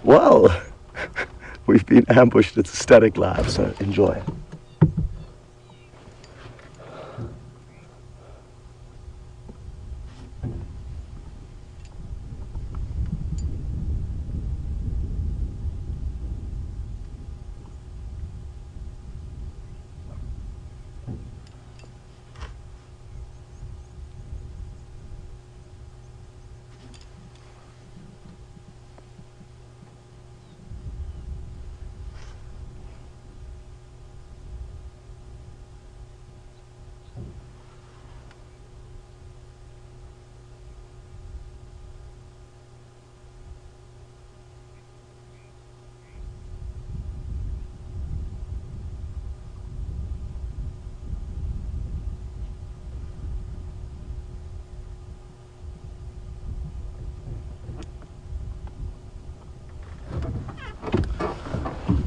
Well, we've been ambushed. It's a static live, so enjoy.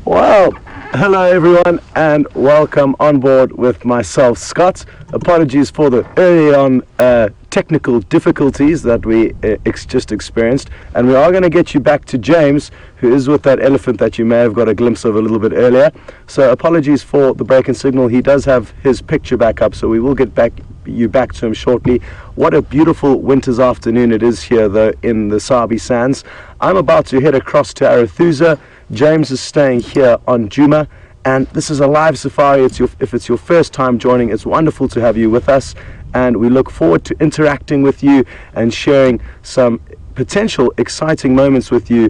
Well, hello everyone and welcome on board with myself, Scott. Apologies for the early on technical difficulties that we just experienced, and we are going to get you back to James, who is with that elephant that you may have got a glimpse of a little bit earlier. So apologies for the break in signal. He does have his picture back up, so we will get you back to him shortly. What a beautiful winter's afternoon it is here though in the Sabi Sands. I'm about to head across to Arathusa. James is staying here on Djuma, and this is a live safari. If it's your first time joining, it's wonderful to have you with us, and we look forward to interacting with you and sharing some potential exciting moments with you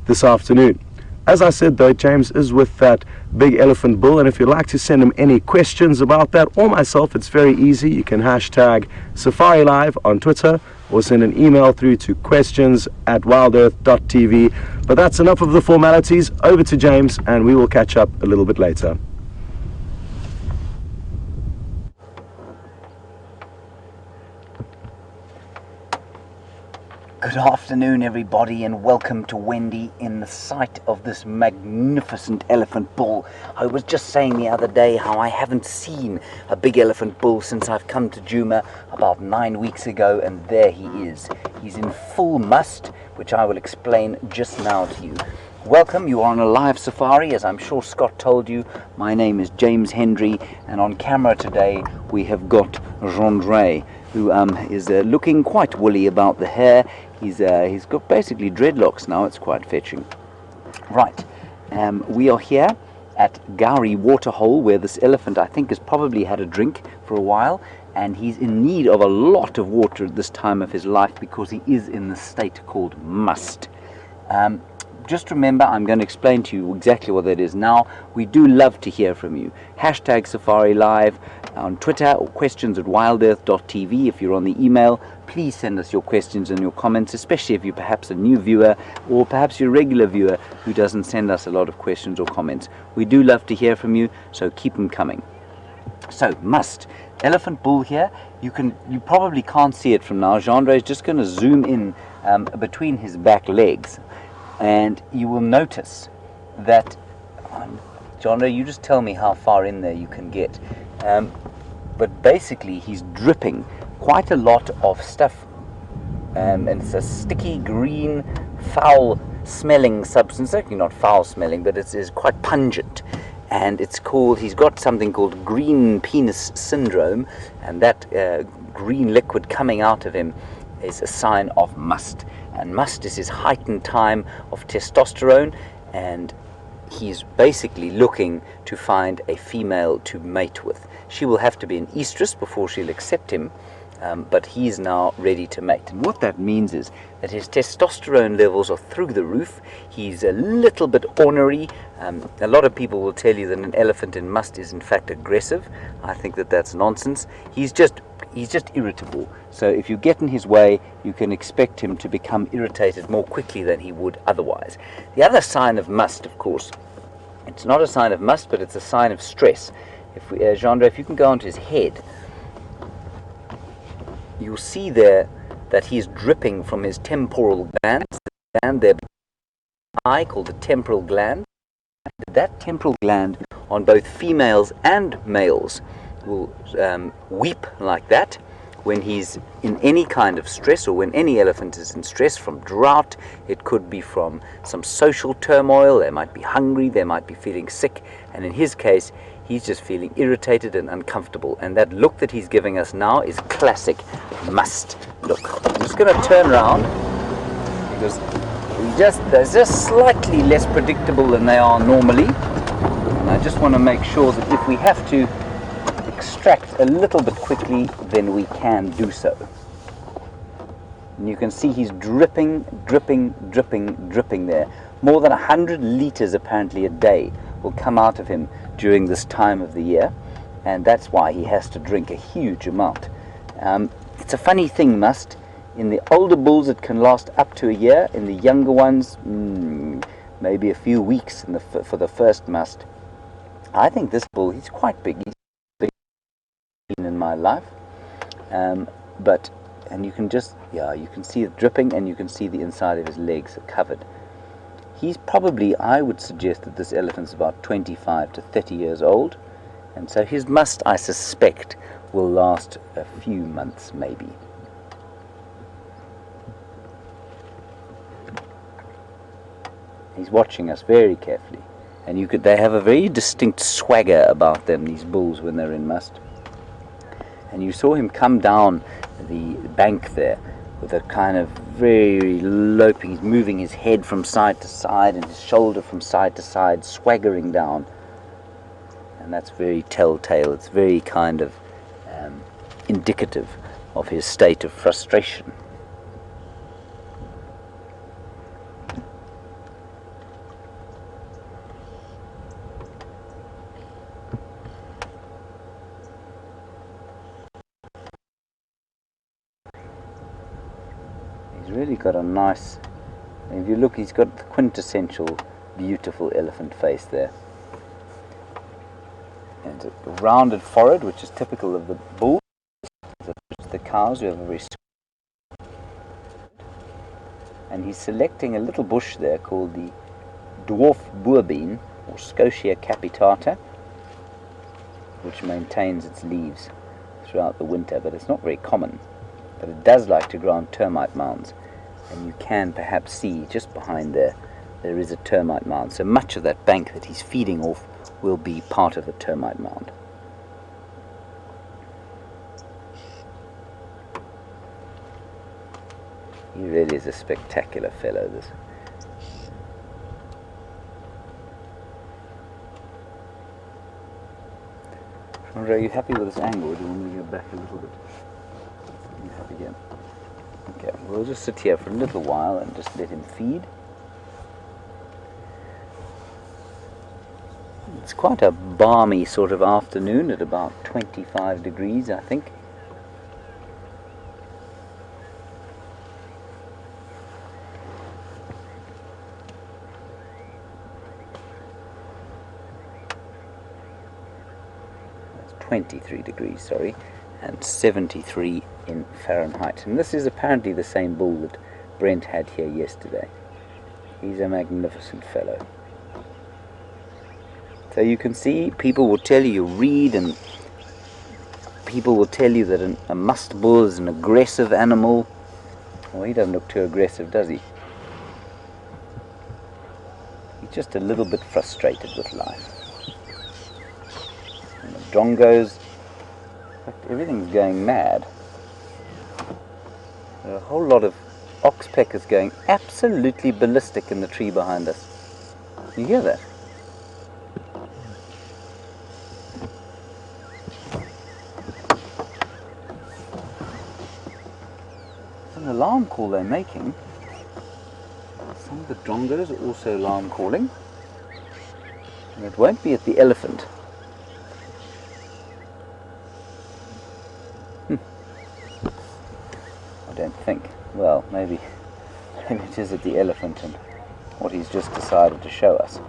this afternoon. As I said though, James is with that big elephant bull, and if you'd like to send him any questions about that or myself, it's very easy. You can hashtag Safari Live on Twitter or send an email through to questions@wildearth.tv. But that's enough of the formalities. Over to James, and we will catch up a little bit later. Good afternoon everybody, and welcome to Wendy in the sight of this magnificent elephant bull. I was just saying the other day how I haven't seen a big elephant bull since I've come to Djuma about 9 weeks ago, and there he is. He's in full must, which I will explain just now to you. Welcome, you are on a live safari, as I'm sure Scott told you. My name is James Hendry, and on camera today we have got Jandre, who is looking quite woolly about the hair. He's got basically dreadlocks now. It's quite fetching. Right, we are here at Gowrie Waterhole, where this elephant, I think, has probably had a drink for a while, and he's in need of a lot of water at this time of his life because he is in the state called must. Just remember, I'm going to explain to you exactly what that is now. We do love to hear from you. Hashtag Safari Live on Twitter, or questions@wildearth.tv. If you're on the email, please send us your questions and your comments, especially if you're perhaps a new viewer or perhaps you're a regular viewer who doesn't send us a lot of questions or comments. We do love to hear from you, so keep them coming. So, must. Elephant bull here. You probably can't see it from now. Jandre is just going to zoom in between his back legs, and you will notice that, Jandre, you just tell me how far in there you can get. But basically, he's dripping quite a lot of stuff, and it's a sticky green, foul-smelling substance. Certainly not foul-smelling, but it's quite pungent. And he's got something called green penis syndrome, and that green liquid coming out of him is a sign of must. And must is his heightened time of testosterone, and he's basically looking to find a female to mate with. She will have to be an estrus before she'll accept him, but he's now ready to mate. And what that means is that his testosterone levels are through the roof. He's a little bit ornery. A lot of people will tell you that an elephant in must is in fact aggressive. I think that that's nonsense. He's just irritable. So if you get in his way, you can expect him to become irritated more quickly than he would otherwise. The other sign of must, of course, it's not a sign of must, but it's a sign of stress. If Jandre, if you can go onto his head, you'll see there that he's dripping from his temporal gland, the gland there, eye called the temporal gland. That temporal gland on both females and males will weep like that, when he's in any kind of stress, or when any elephant is in stress from drought. It could be from some social turmoil. They might be hungry, they might be feeling sick, and in his case, he's just feeling irritated and uncomfortable. And that look that he's giving us now is classic must look. I'm just going to turn around because they're just slightly less predictable than they are normally. And I just want to make sure that if we have to extract a little bit quickly, then we can do so. And you can see he's dripping, dripping, dripping, dripping there. More than 100 liters apparently a day will come out of him during this time of the year, and that's why he has to drink a huge amount. It's a funny thing, must. In the older bulls it can last up to a year. In the younger ones, maybe a few weeks for the first must. I think this bull, he's quite big. He's big in my life. And you can just, you can see it dripping, and you can see the inside of his legs are covered. He's probably, I would suggest that this elephant's about 25 to 30 years old, and so his must, I suspect, will last a few months maybe. He's watching us very carefully, and they have a very distinct swagger about them, these bulls, when they're in must. And you saw him come down the bank there with a kind of very loping. He's moving his head from side to side and his shoulder from side to side, swaggering down. And that's very telltale. It's very kind of indicative of his state of frustration. He's really got a nice, if you look, he's got the quintessential beautiful elephant face there. And a rounded forehead, which is typical of the bull. The cows, who have a very, and he's selecting a little bush there called the dwarf boerbean, or Scotia capitata, which maintains its leaves throughout the winter, but it's not very common. But it does like to grow on termite mounds, and you can perhaps see just behind there is a termite mound. So much of that bank that he's feeding off will be part of a termite mound. He really is a spectacular fellow, this. Chandra, are you happy with this angle, or do you want me to go back a little bit? You happy again? Okay, we'll just sit here for a little while and just let him feed. It's quite a balmy sort of afternoon at about 25 degrees, I think. That's 23 degrees, sorry, and 73 in Fahrenheit. And this is apparently the same bull that Brent had here yesterday. He's a magnificent fellow. So you can see, people will tell you, read, and people will tell you that a must bull is an aggressive animal. Well, he doesn't look too aggressive, does he? He's just a little bit frustrated with life. And the drongos, in fact, everything's going mad. There are a whole lot of oxpeckers going absolutely ballistic in the tree behind us. You hear that? An alarm call they're making. Some of the drongos are also alarm calling, and it won't be at the elephant. I don't think. Well, maybe it is at the elephant and what he's just decided to show us.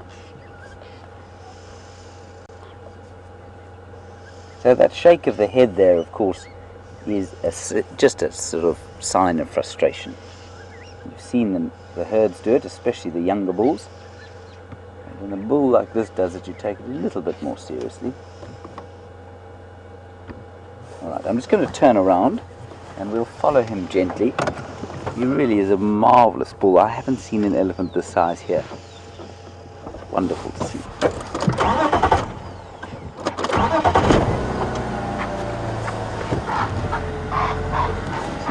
So that shake of the head there, of course, is just a sort of sign of frustration. You've seen the herds do it, especially the younger bulls. And when a bull like this does it, you take it a little bit more seriously. Alright, I'm just going to turn around and we'll follow him gently. He really is a marvelous bull. I haven't seen an elephant this size here. Wonderful to see. See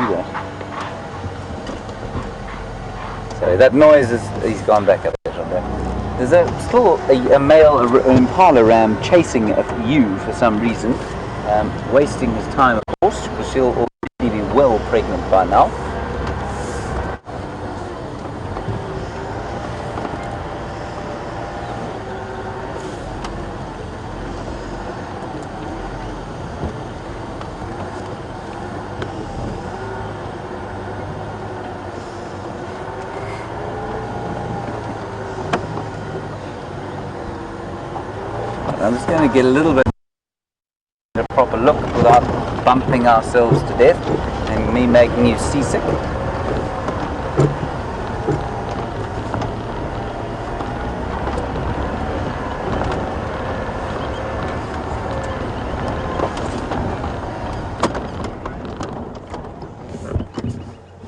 that? So that noise is, he's gone back up there. There's still a male impala ram chasing a ewe for some reason, wasting his time, of course, because she'll already be well pregnant by now. I'm just going to get a little bit of a proper look without bumping ourselves to death and me making you seasick.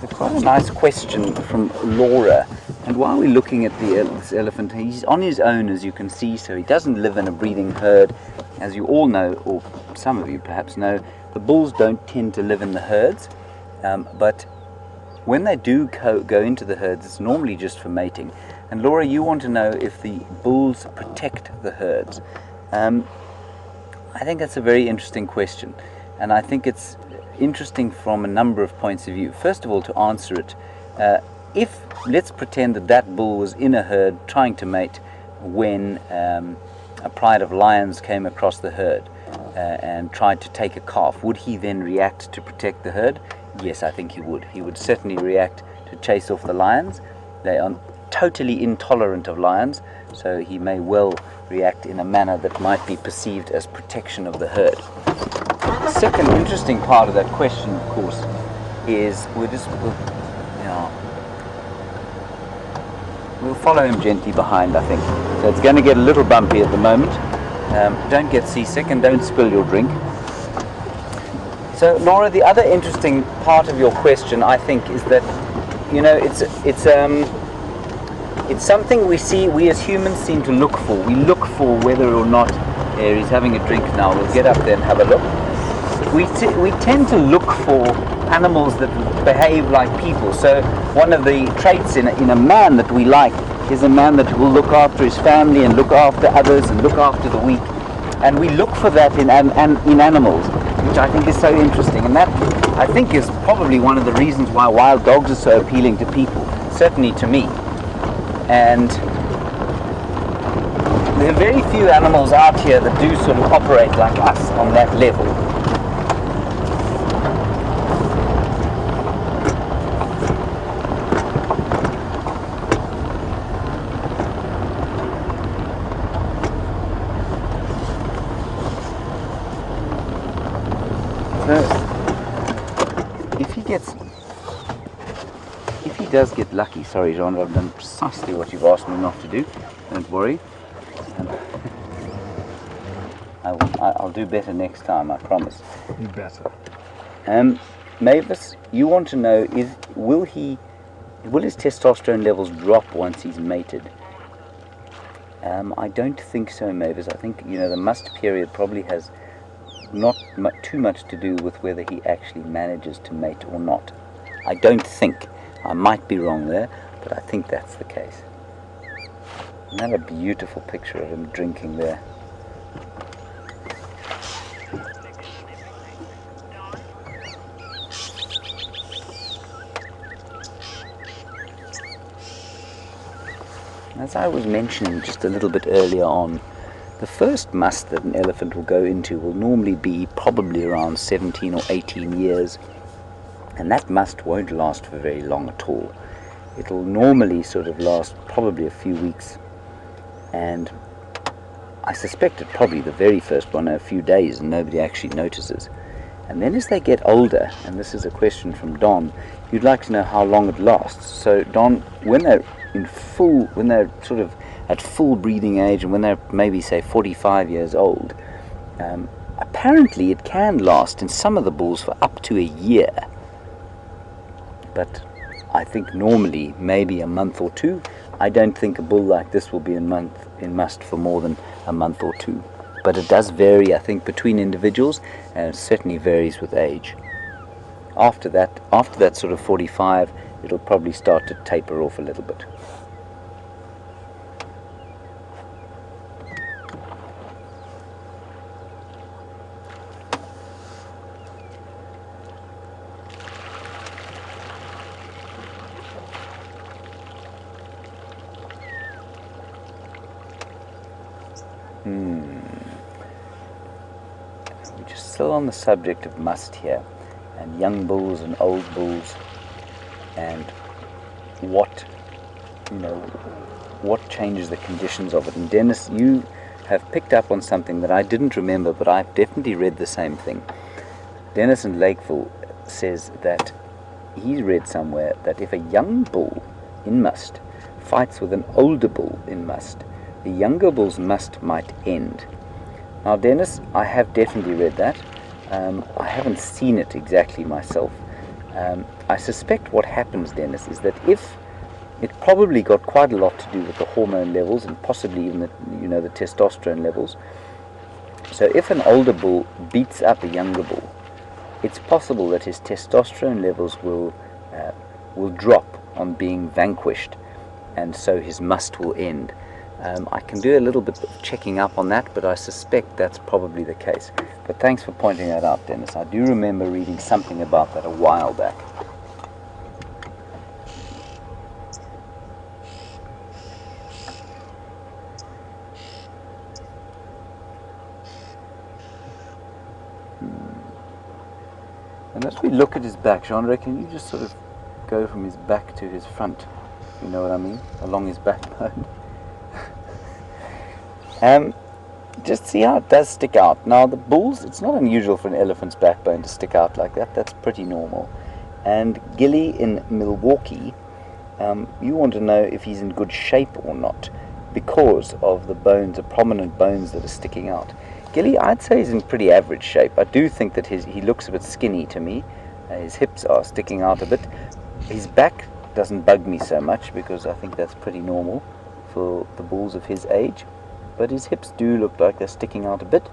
It's quite a nice question from Laura. And while we're looking at this elephant, he's on his own, as you can see, so he doesn't live in a breeding herd. As you all know, or some of you perhaps know, the bulls don't tend to live in the herds, but when they do go into the herds, it's normally just for mating. And Laura, you want to know if the bulls protect the herds. I think that's a very interesting question, and I think it's interesting from a number of points of view. First of all, to answer it, if let's pretend that bull was in a herd trying to mate when a pride of lions came across the herd and tried to take a calf, would he then react to protect the herd? Yes, I think he would. He would certainly react to chase off the lions. They are totally intolerant of lions, so he may well react in a manner that might be perceived as protection of the herd. The second interesting part of that question, of course, is we'll follow him gently behind, I think. So it's going to get a little bumpy at the moment. Don't get seasick and don't spill your drink. So Laura, the other interesting part of your question, I think, is that, you know, it's something we as humans seem to look for. We look for whether or not he's having a drink now. We'll get up there and have a look. We tend to look for animals that behave like people. So one of the traits in a man that we like is a man that will look after his family and look after others and look after the weak. And we look for that in animals, which I think is so interesting. And that, I think, is probably one of the reasons why wild dogs are so appealing to people, certainly to me. And there are very few animals out here that do sort of operate like us on that level. If he does get lucky, sorry Jean, I've done precisely what you've asked me not to do, don't worry. I'll do better next time, I promise. You better. Mavis, you want to know, will his testosterone levels drop once he's mated? I don't think so, Mavis. I think, you know, the must period probably has not too much to do with whether he actually manages to mate or not. I don't think. I might be wrong there, but I think that's the case. Isn't that a beautiful picture of him drinking there? As I was mentioning just a little bit earlier on, the first must that an elephant will go into will normally be probably around 17 or 18 years. And that must won't last for very long at all. It'll normally sort of last probably a few weeks. And I suspect it probably the very first one a few days and nobody actually notices. And then as they get older, and this is a question from Don, you'd like to know how long it lasts. So Don, when they're sort of at full breeding age and when they're maybe say 45 years old, apparently it can last in some of the bulls for up to a year. but I think normally maybe a month or two. I don't think a bull like this will be in must for more than a month or two. But it does vary, I think, between individuals, and it certainly varies with age. After that sort of 45, it'll probably start to taper off a little bit. We're just still on the subject of must here, and young bulls and old bulls, and what changes the conditions of it. And Dennis, you have picked up on something that I didn't remember, but I've definitely read the same thing. Dennis in Lakeville says that he read somewhere that if a young bull in must fights with an older bull in must, the younger bull's must might end. Now, Dennis, I have definitely read that. I haven't seen it exactly myself. I suspect what happens, Dennis, is that if it probably got quite a lot to do with the hormone levels and possibly even the testosterone levels. So if an older bull beats up a younger bull, it's possible that his testosterone levels will drop on being vanquished, and so his must will end. I can do a little bit of checking up on that, but I suspect that's probably the case. But thanks for pointing that out, Dennis. I do remember reading something about that a while back. And as we look at his back, Jean-Ray, can you just sort of go from his back to his front, if you know what I mean, along his backbone? Just see how it does stick out. Now the bulls, it's not unusual for an elephant's backbone to stick out like that. That's pretty normal. And Gilly in Milwaukee, you want to know if he's in good shape or not because of the bones, the prominent bones that are sticking out. Gilly, I'd say he's in pretty average shape. I do think that he looks a bit skinny to me. His hips are sticking out a bit. His back doesn't bug me so much because I think that's pretty normal for the bulls of his age. But his hips do look like they're sticking out a bit.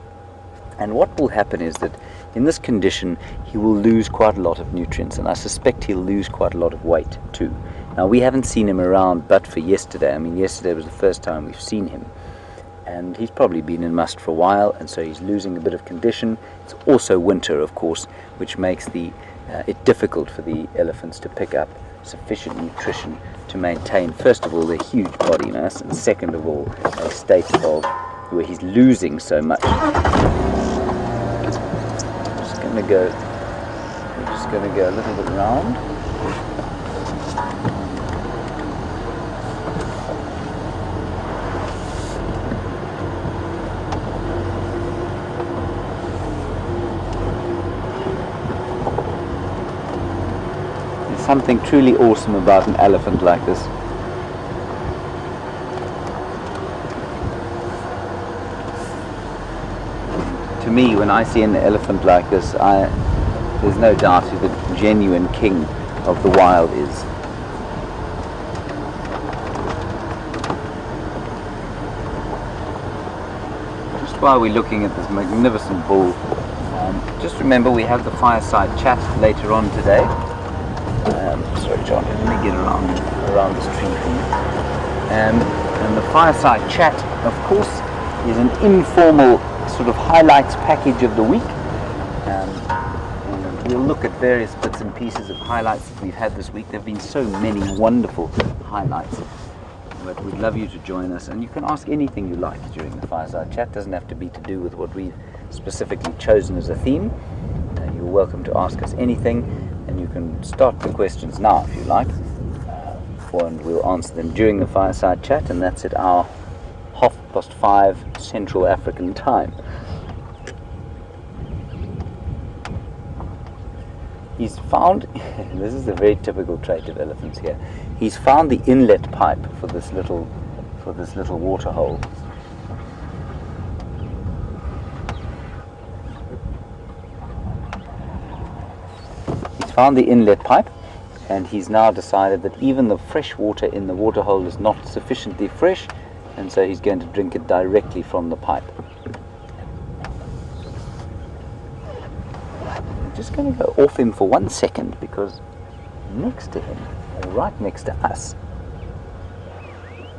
And what will happen is that in this condition, he will lose quite a lot of nutrients, and I suspect he'll lose quite a lot of weight too. Now, we haven't seen him around but for yesterday. I mean, yesterday was the first time we've seen him. And he's probably been in must for a while, and so he's losing a bit of condition. It's also winter, of course, which makes it difficult for the elephants to pick up sufficient nutrition to maintain, first of all, their huge body mass, and second of all, a state of where he's losing so much. We're just going to go a little bit round. Something truly awesome about an elephant like this. To me, when I see an elephant like this, there's no doubt who the genuine king of the wild is. Just while we're looking at this magnificent bull, just remember we have the fireside chat later on today. Sorry, John, let me get around this tree for you. And the fireside chat, of course, is an informal sort of highlights package of the week. And we'll look at various bits and pieces of highlights that we've had this week. There have been so many wonderful highlights. But we'd love you to join us, and you can ask anything you like during the fireside chat. It doesn't have to be to do with what we've specifically chosen as a theme. You're welcome to ask us anything. And you can start the questions now if you like, and we'll answer them during the fireside chat, and that's at our 5:30 Central African time. He's found, this is a very typical trait of elephants here, he's found the inlet pipe for this little water hole. Found the inlet pipe, and he's now decided that even the fresh water in the waterhole is not sufficiently fresh, and so he's going to drink it directly from the pipe. I'm just going to go off him for 1 second, because next to him, or right next to us,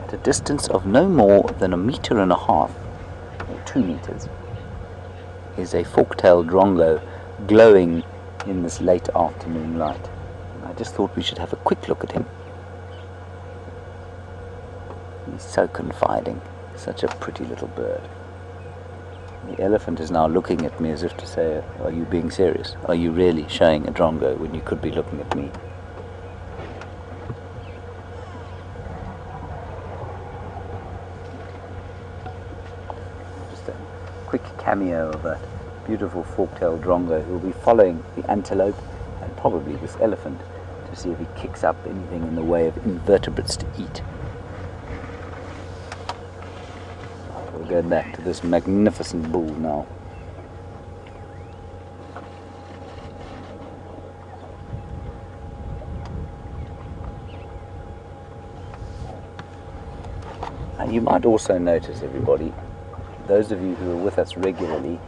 at a distance of no more than 1.5 meters, or 2 meters, is a fork-tailed drongo glowing in this late afternoon light. I just thought we should have a quick look at him. He's so confiding, such a pretty little bird. The elephant is now looking at me as if to say, are you being serious? Are you really showing a drongo when you could be looking at me? Just a quick cameo of that beautiful fork-tailed drongo who will be following the antelope and probably this elephant to see if he kicks up anything in the way of invertebrates to eat. We'll go back to this magnificent bull now. And you might also notice, everybody, those of you who are with us regularly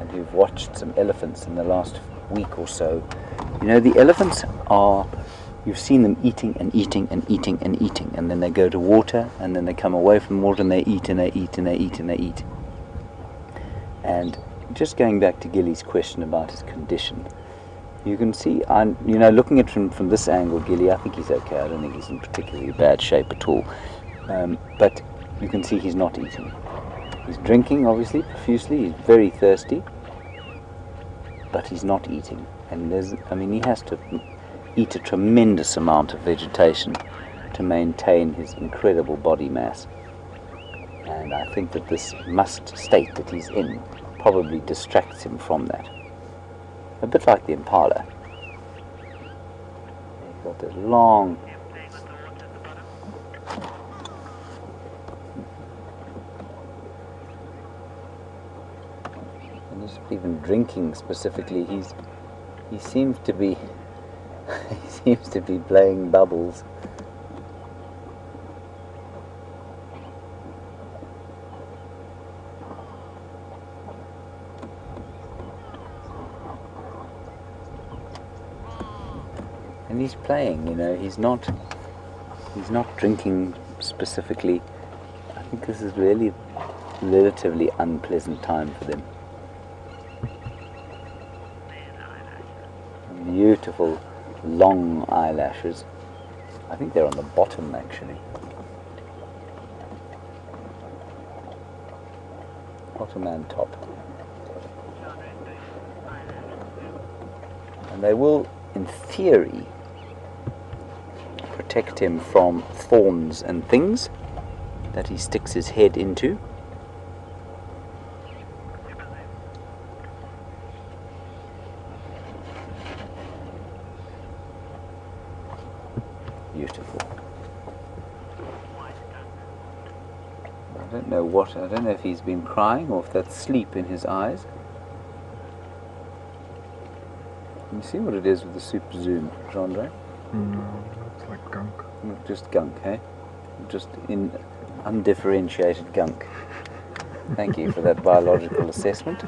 and who've watched some elephants in the last week or so, you know, the elephants are, you've seen them eating and eating and eating and eating, and then they go to water, and then they come away from water, and they eat and they eat and they eat and they eat. And just going back to Gilly's question about his condition, you can see, you know, looking at him from this angle, Gilly, I think he's okay. I don't think he's in particularly bad shape at all. But you can see he's not eating. He's drinking, obviously, profusely. He's very thirsty, but he's not eating. And he has to eat a tremendous amount of vegetation to maintain his incredible body mass. And I think that this must state that he's in probably distracts him from that. A bit like the impala. He's got this long... And he's even drinking specifically. He seems to be he seems to be blowing bubbles. And he's playing, you know, he's not drinking specifically. I think this is really a relatively unpleasant time for them. Beautiful long eyelashes. I think they're on the bottom actually. Bottom and top. And they will, in theory, protect him from thorns and things that he sticks his head into. Beautiful. I don't know if he's been crying or if that's sleep in his eyes. Can you see what it is with the super zoom, Jean-Andre? No, it's like gunk. Not just gunk, eh? Just in undifferentiated gunk. Thank you for that biological assessment.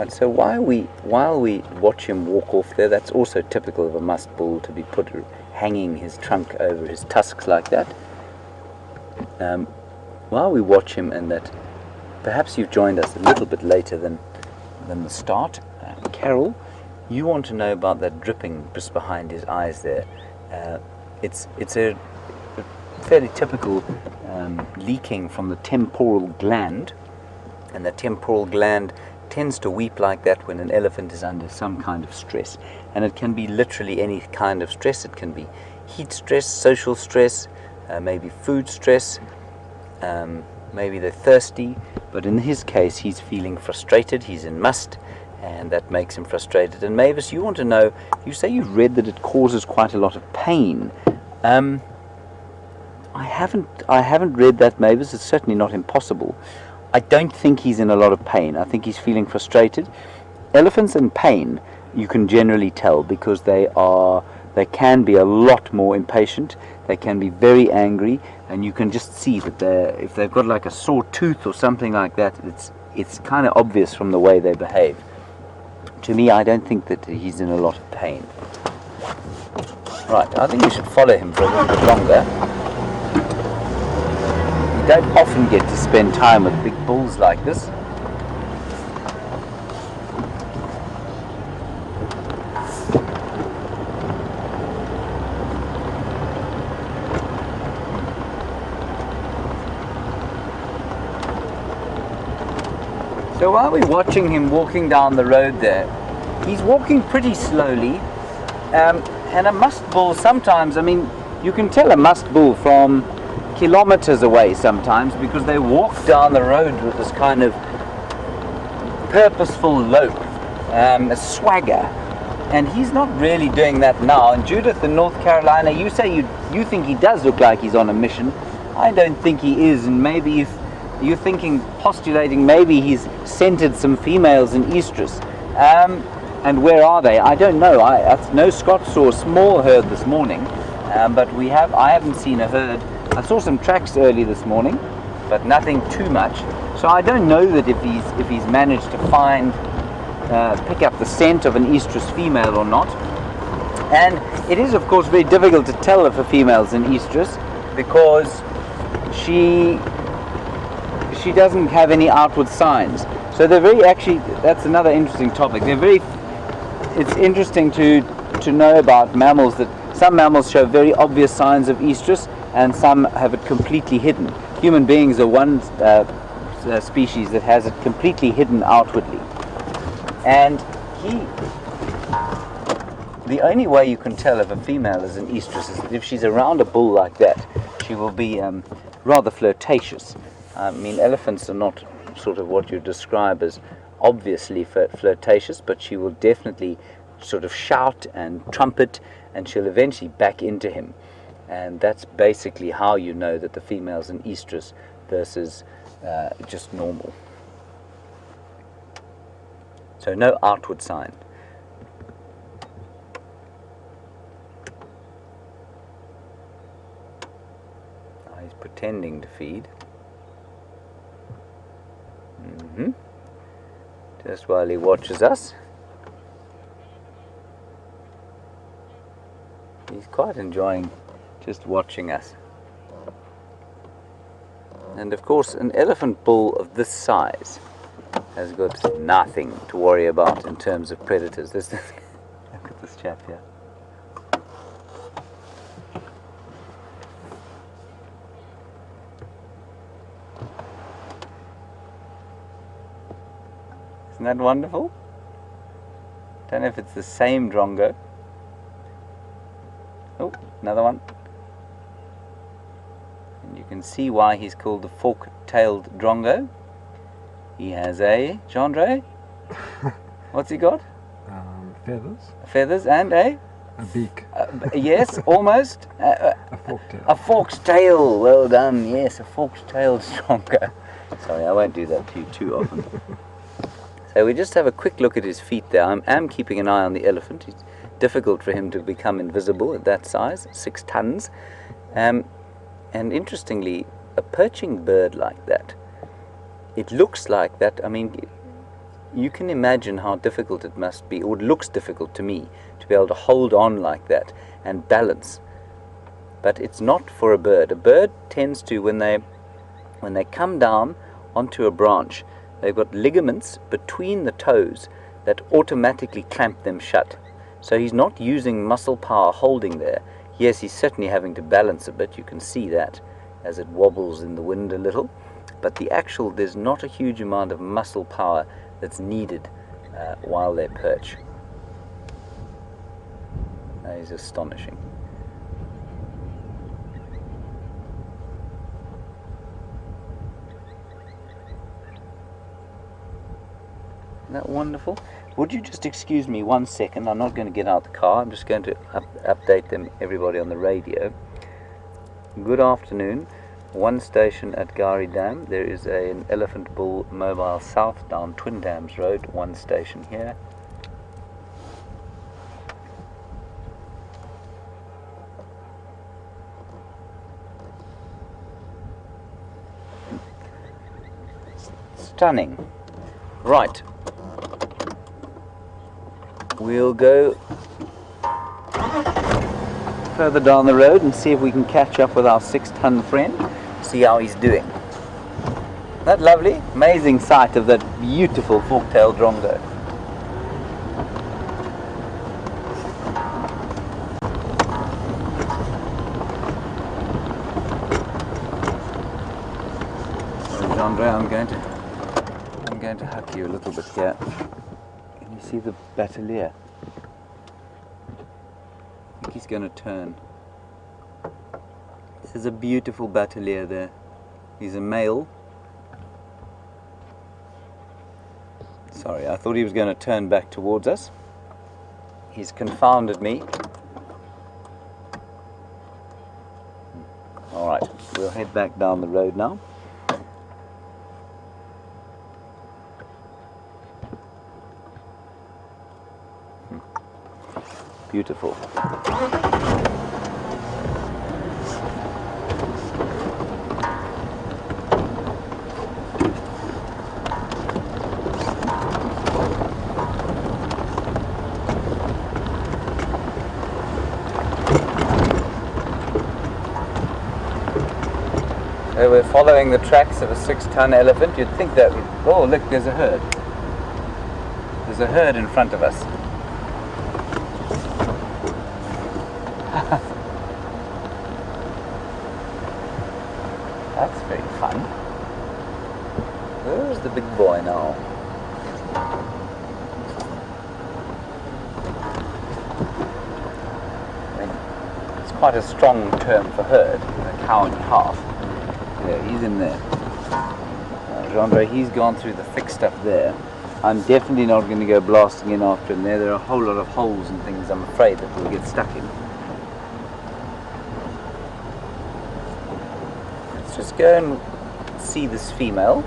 So while we watch him walk off there, that's also typical of a musk bull to be hanging his trunk over his tusks like that. While we watch him, and that perhaps you've joined us a little bit later than the start, Carol, you want to know about that dripping just behind his eyes there. It's a fairly typical leaking from the temporal gland, and the temporal gland tends to weep like that when an elephant is under some kind of stress. And it can be literally any kind of stress. It can be heat stress, social stress, maybe food stress, maybe they're thirsty, but in his case he's feeling frustrated, he's in must, and that makes him frustrated. And Mavis, you want to know, you say you've read that it causes quite a lot of pain. I haven't read that, Mavis. It's certainly not impossible. I don't think he's in a lot of pain. I think he's feeling frustrated. Elephants in pain, you can generally tell, because they can be a lot more impatient. They can be very angry, and you can just see that if they've got like a sore tooth or something like that, it's kind of obvious from the way they behave. To me, I don't think that he's in a lot of pain. Right, I think we should follow him for a little bit longer. You don't often get to spend time with big bulls like this. So while we're watching him walking down the road there, he's walking pretty slowly, and a musk bull sometimes, I mean, you can tell a musk bull from kilometers away sometimes, because they walk down the road with this kind of purposeful lope, a swagger, and he's not really doing that now. And Judith in North Carolina, you say you think he does look like he's on a mission. I don't think he is, and maybe if you're postulating maybe he's scented some females in estrus. And where are they? I don't know. I know Scott saw a small herd this morning, but I haven't seen a herd. I saw some tracks early this morning, but nothing too much. So I don't know that if he's managed to pick up the scent of an estrus female or not. And it is, of course, very difficult to tell if a female's an estrus, because she doesn't have any outward signs. So they're that's another interesting topic. It's interesting to know about mammals, that some mammals show very obvious signs of estrus and some have it completely hidden. Human beings are one species that has it completely hidden outwardly. And the only way you can tell if a female is an estrus is that if she's around a bull like that, she will be rather flirtatious. I mean, elephants are not sort of what you describe as obviously flirtatious, but she will definitely sort of shout and trumpet, and she'll eventually back into him. And that's basically how you know that the female's an estrus versus just normal. So no outward sign. Now he's pretending to feed. Just while he watches us. He's quite enjoying just watching us. And of course, an elephant bull of this size has got nothing to worry about in terms of predators. Look at this chap here. Isn't that wonderful? Don't know if it's the same drongo. Oh, another one. And you can see why he's called the fork-tailed drongo. He has a, Jandre? What's he got? Feathers. Feathers and a beak. Yes, almost. A forked tail. A forked tail. Well done. Yes, a forked-tailed drongo. Sorry, I won't do that to you too often. So we just have a quick look at his feet there. I am keeping an eye on the elephant. It's difficult for him to become invisible at that size, 6 tons. And interestingly, a perching bird like that, it looks like that. I mean, you can imagine how difficult it must be, or it looks difficult to me, to be able to hold on like that and balance. But it's not for a bird. A bird tends to, when they come down onto a branch, they've got ligaments between the toes that automatically clamp them shut. So he's not using muscle power holding there. Yes, he's certainly having to balance a bit. You can see that as it wobbles in the wind a little. But there's not a huge amount of muscle power that's needed while they perch. That is astonishing. Isn't that wonderful? Would you just excuse me 1 second? I'm not going to get out the car. I'm just going to update them, everybody on the radio. Good afternoon. One station at Gari Dam. There is an elephant bull mobile south down Twin Dams Road. One station here. Stunning. Right. We'll go further down the road and see if we can catch up with our 6-ton friend, see how he's doing. That lovely, amazing sight of that beautiful fork-tailed drongo. Andre, I'm going to hug you a little bit here. Can you see the Bateleur? I think he's going to turn. There's a beautiful Bateleur there. He's a male. Sorry, I thought he was going to turn back towards us. He's confounded me. Alright, we'll head back down the road now. Beautiful. So we're following the tracks of a 6-ton elephant. You'd think that oh look, there's a herd. There's a herd in front of us. That's very fun. Where's the big boy now? I mean, it's quite a strong term for herd, a cow and a calf. Yeah, he's in there. Jean-Andre, he's gone through the thick stuff there. I'm definitely not going to go blasting in after him there. There are a whole lot of holes and things I'm afraid that we'll get stuck in. Just go and see this female.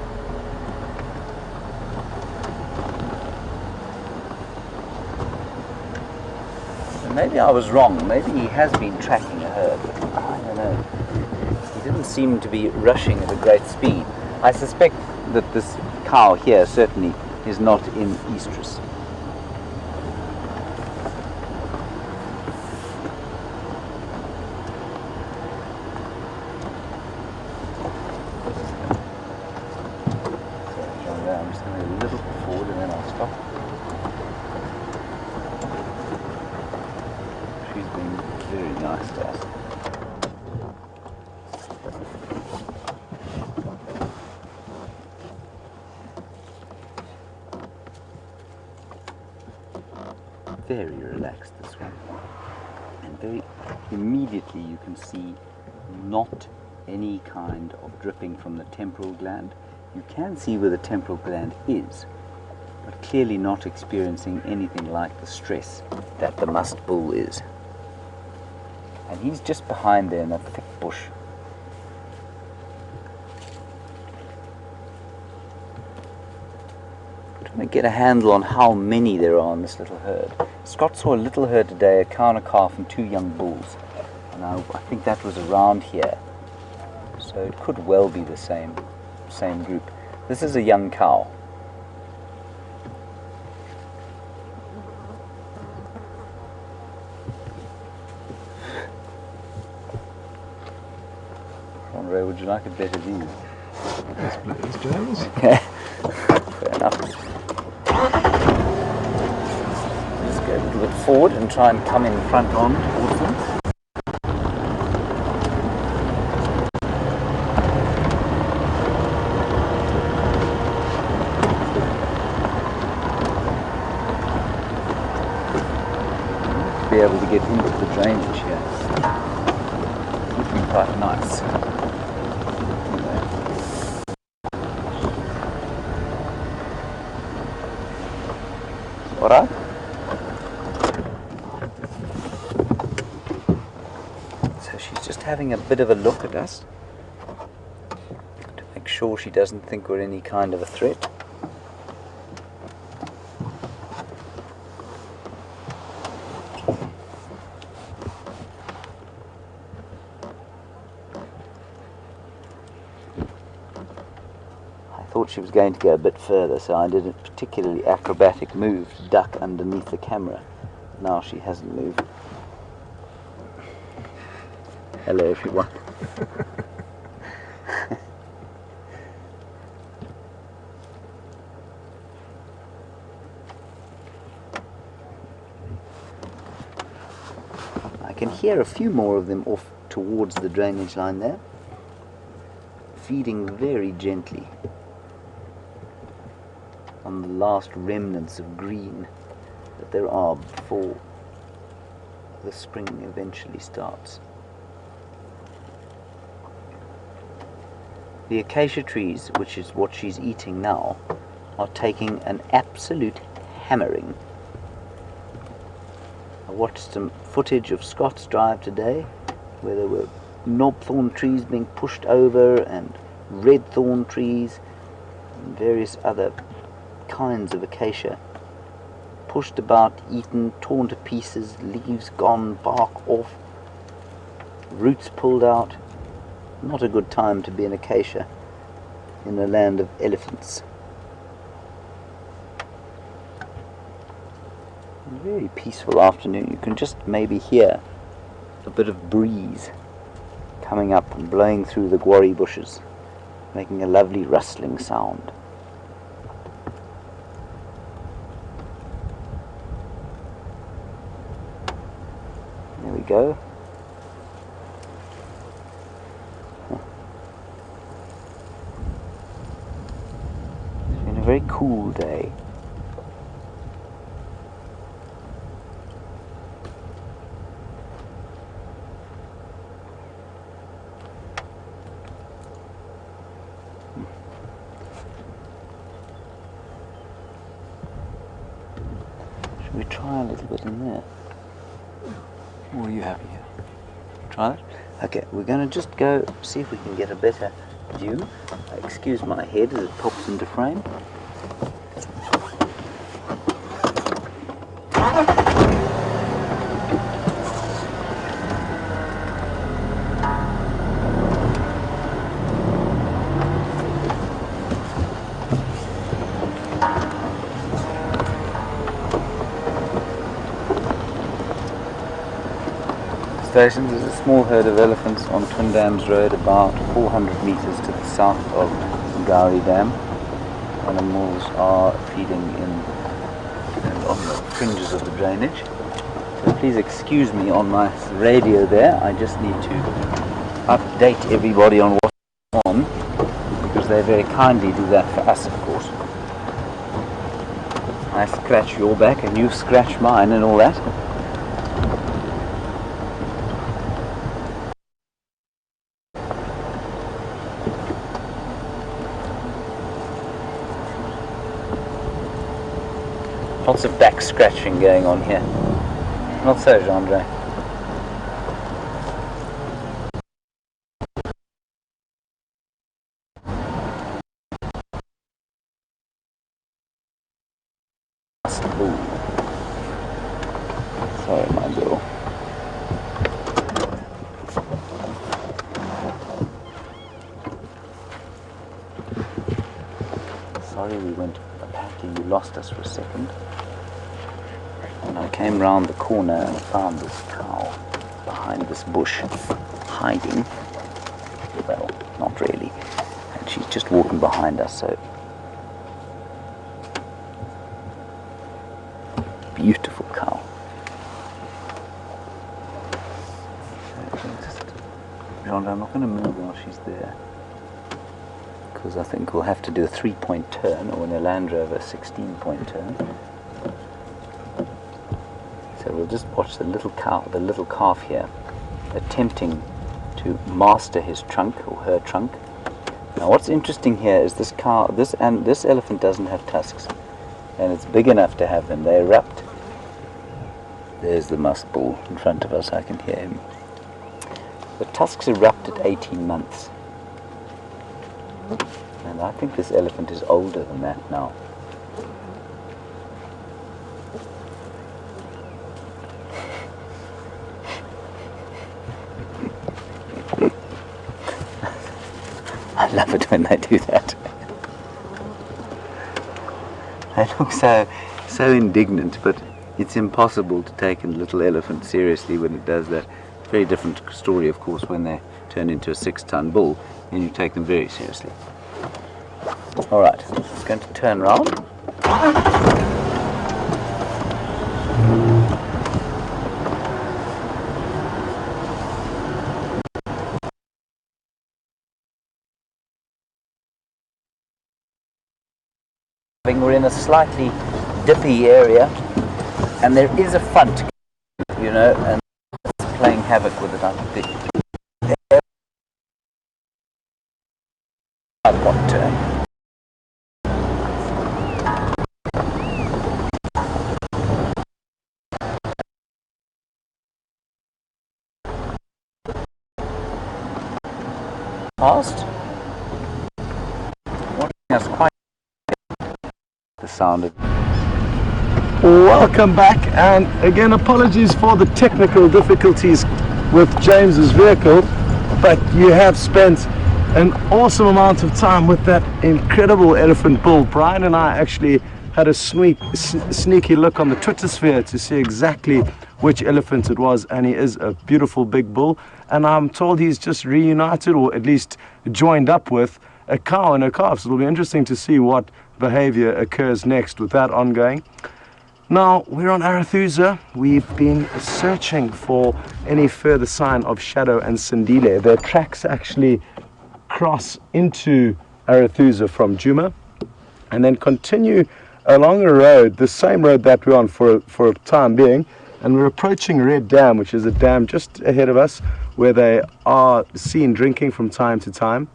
So maybe I was wrong. Maybe he has been tracking a herd. But I don't know. He didn't seem to be rushing at a great speed. I suspect that this cow here certainly is not in estrus. I'm just going to go a little bit forward and then I'll stop. She's been very nice to us. Very relaxed, this one. And very immediately you can see not any kind of dripping from the temporal gland. You can see where the temporal gland is, but clearly not experiencing anything like the stress that the musk bull is. And he's just behind there in that thick bush. I'm trying to get a handle on how many there are in this little herd. Scott saw a little herd today, a cow and a calf and 2 young bulls. And I think that was around here. So it could well be the same group. This is a young cow. Andre, would you like a better view? Yes, please, James. Okay, fair enough. Let's go a little bit forward and try and come in front on towards them. Be able to get into the drainage here. Would be quite nice. Alright? So she's just having a bit of a look at us to make sure she doesn't think we're any kind of a threat. I thought she was going to go a bit further, so I did a particularly acrobatic move to duck underneath the camera. Now she hasn't moved. Hello everyone. I can hear a few more of them off towards the drainage line there, feeding very gently on the last remnants of green that there are before the spring eventually starts. The acacia trees, which is what she's eating now, are taking an absolute hammering. I watched some footage of Scott's Drive today where there were knobthorn trees being pushed over and red thorn trees and various other kinds of acacia pushed about, eaten, torn to pieces, leaves gone, bark off, roots pulled out. Not a good time to be an acacia in a land of elephants. A very peaceful afternoon. You can just maybe hear a bit of breeze coming up and blowing through the guarri bushes, making a lovely rustling sound. There we go. It's been a very cool day. Should we try a little bit in there? Or are you happy here? Try it? Okay, we're going to just go see if we can get a better view. Excuse my head as it pops into frame. Stations is a small herd of elephants on Twin Dams Road, about 400 meters to the south of Ngari Dam. Animals are feeding in and on the fringes of the drainage. So please excuse me on my radio there. I just need to update everybody on what's on, because they very kindly do that for us, of course. I scratch your back and you scratch mine and all that. Lots of back scratching going on here. Not so, Jean-Andre. Sorry, my girl. Sorry we went, apparently you lost us for a second. And I came round the corner and found this cow behind this bush, hiding. Well, not really. And she's just walking behind us, so... Beautiful cow. John, I'm not going to move while she's there, because I think we'll have to do a 3-point turn, or in a Land Rover, a 16-point turn. So we'll just watch the little cow, the little calf here, attempting to master his trunk or her trunk. Now what's interesting here is this cow, this elephant doesn't have tusks. and it's big enough to have them. They erupt. There's the musk bull in front of us. I can hear him. The tusks erupt at 18 months. And I think this elephant is older than that now. I love it when they do that. They look so indignant, but it's impossible to take a little elephant seriously when it does that. Very different story, of course, when they turn into a 6-ton bull, and you take them very seriously. All right, it's going to turn round. We're in a slightly dippy area, and there is a front, you know, and it's playing havoc with it. I think what turn. Past. Watching us quite the sound of. Welcome back, and again apologies for the technical difficulties with James's vehicle, but you have spent an awesome amount of time with that incredible elephant bull. Brian and I actually had a sneaky look on the Twitter sphere to see exactly which elephant it was, and he is a beautiful big bull, and I'm told he's just reunited, or at least joined up with, a cow and her calf. So it'll be interesting to see what behavior occurs next with that ongoing. Now we're on Arathusa. We've been searching for any further sign of Shadow and Sindile. Their tracks actually cross into Arathusa from Djuma and then continue along a road, the same road that we're on for a time being, and we're approaching Red Dam, which is a dam just ahead of us where they are seen drinking from time to time.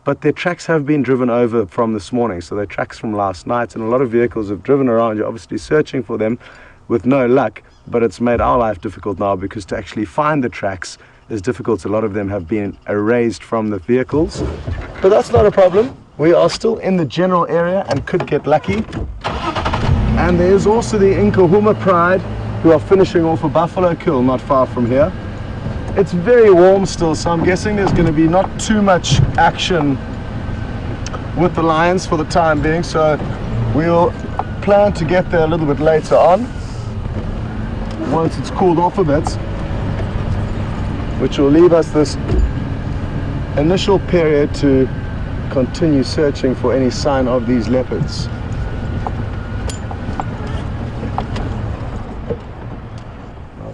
But their tracks have been driven over from this morning, so they're tracks from last night, and a lot of vehicles have driven around. You're obviously searching for them with no luck, but it's made our life difficult now because to actually find the tracks is difficult. A lot of them have been erased from the vehicles, but that's not a problem. We are still in the general area and could get lucky. And there's also the Nkahuma Pride, who are finishing off a buffalo kill not far from here. It's very warm still, so I'm guessing there's going to be not too much action with the lions for the time being, so we'll plan to get there a little bit later on once it's cooled off a bit, which will leave us this initial period to continue searching for any sign of these leopards.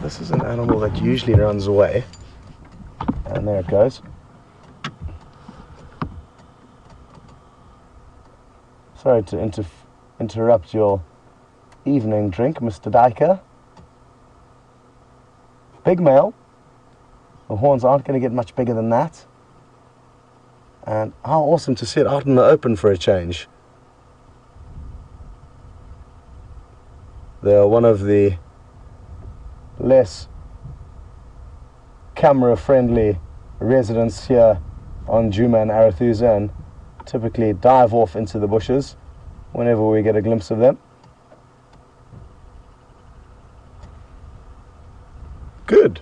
This is an animal that usually runs away, and there it goes. Sorry to interrupt your evening drink, Mr. Diker. Big male. The horns aren't going to get much bigger than that. And how awesome to see it out in the open for a change. They are one of the less camera-friendly residents here on Djuma and Arathusa, and typically dive off into the bushes whenever we get a glimpse of them. Good.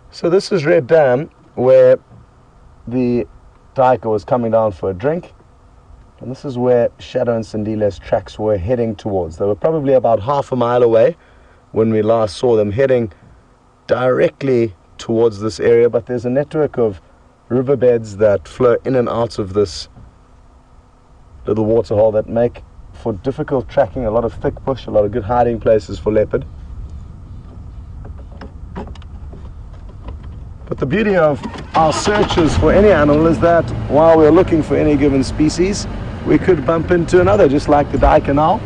So this is Red Dam, where the Diker was coming down for a drink, and this is where Shadow and Sindile's tracks were heading towards. They were probably about half a mile away when we last saw them, heading directly towards this area, but there's a network of riverbeds that flow in and out of this little waterhole that make for difficult tracking, a lot of thick bush, a lot of good hiding places for leopard. But the beauty of our searches for any animal is that while we're looking for any given species, we could bump into another, just like the Diker now.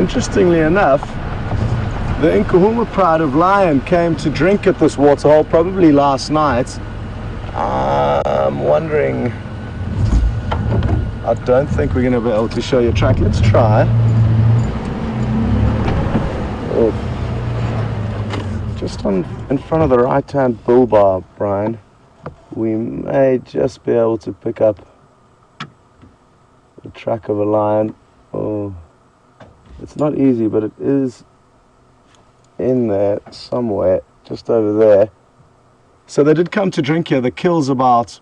interestingly enough, the Nkuhuma Pride of Lion came to drink at this waterhole probably last night. I'm wondering, I don't think we're going to be able to show you a track. Let's try. Oh. Just in front of the right-hand bull bar, Brian, we may just be able to pick up the track of a lion. Oh, it's not easy, but it is in there somewhere, just over there. So they did come to drink here. The kill's about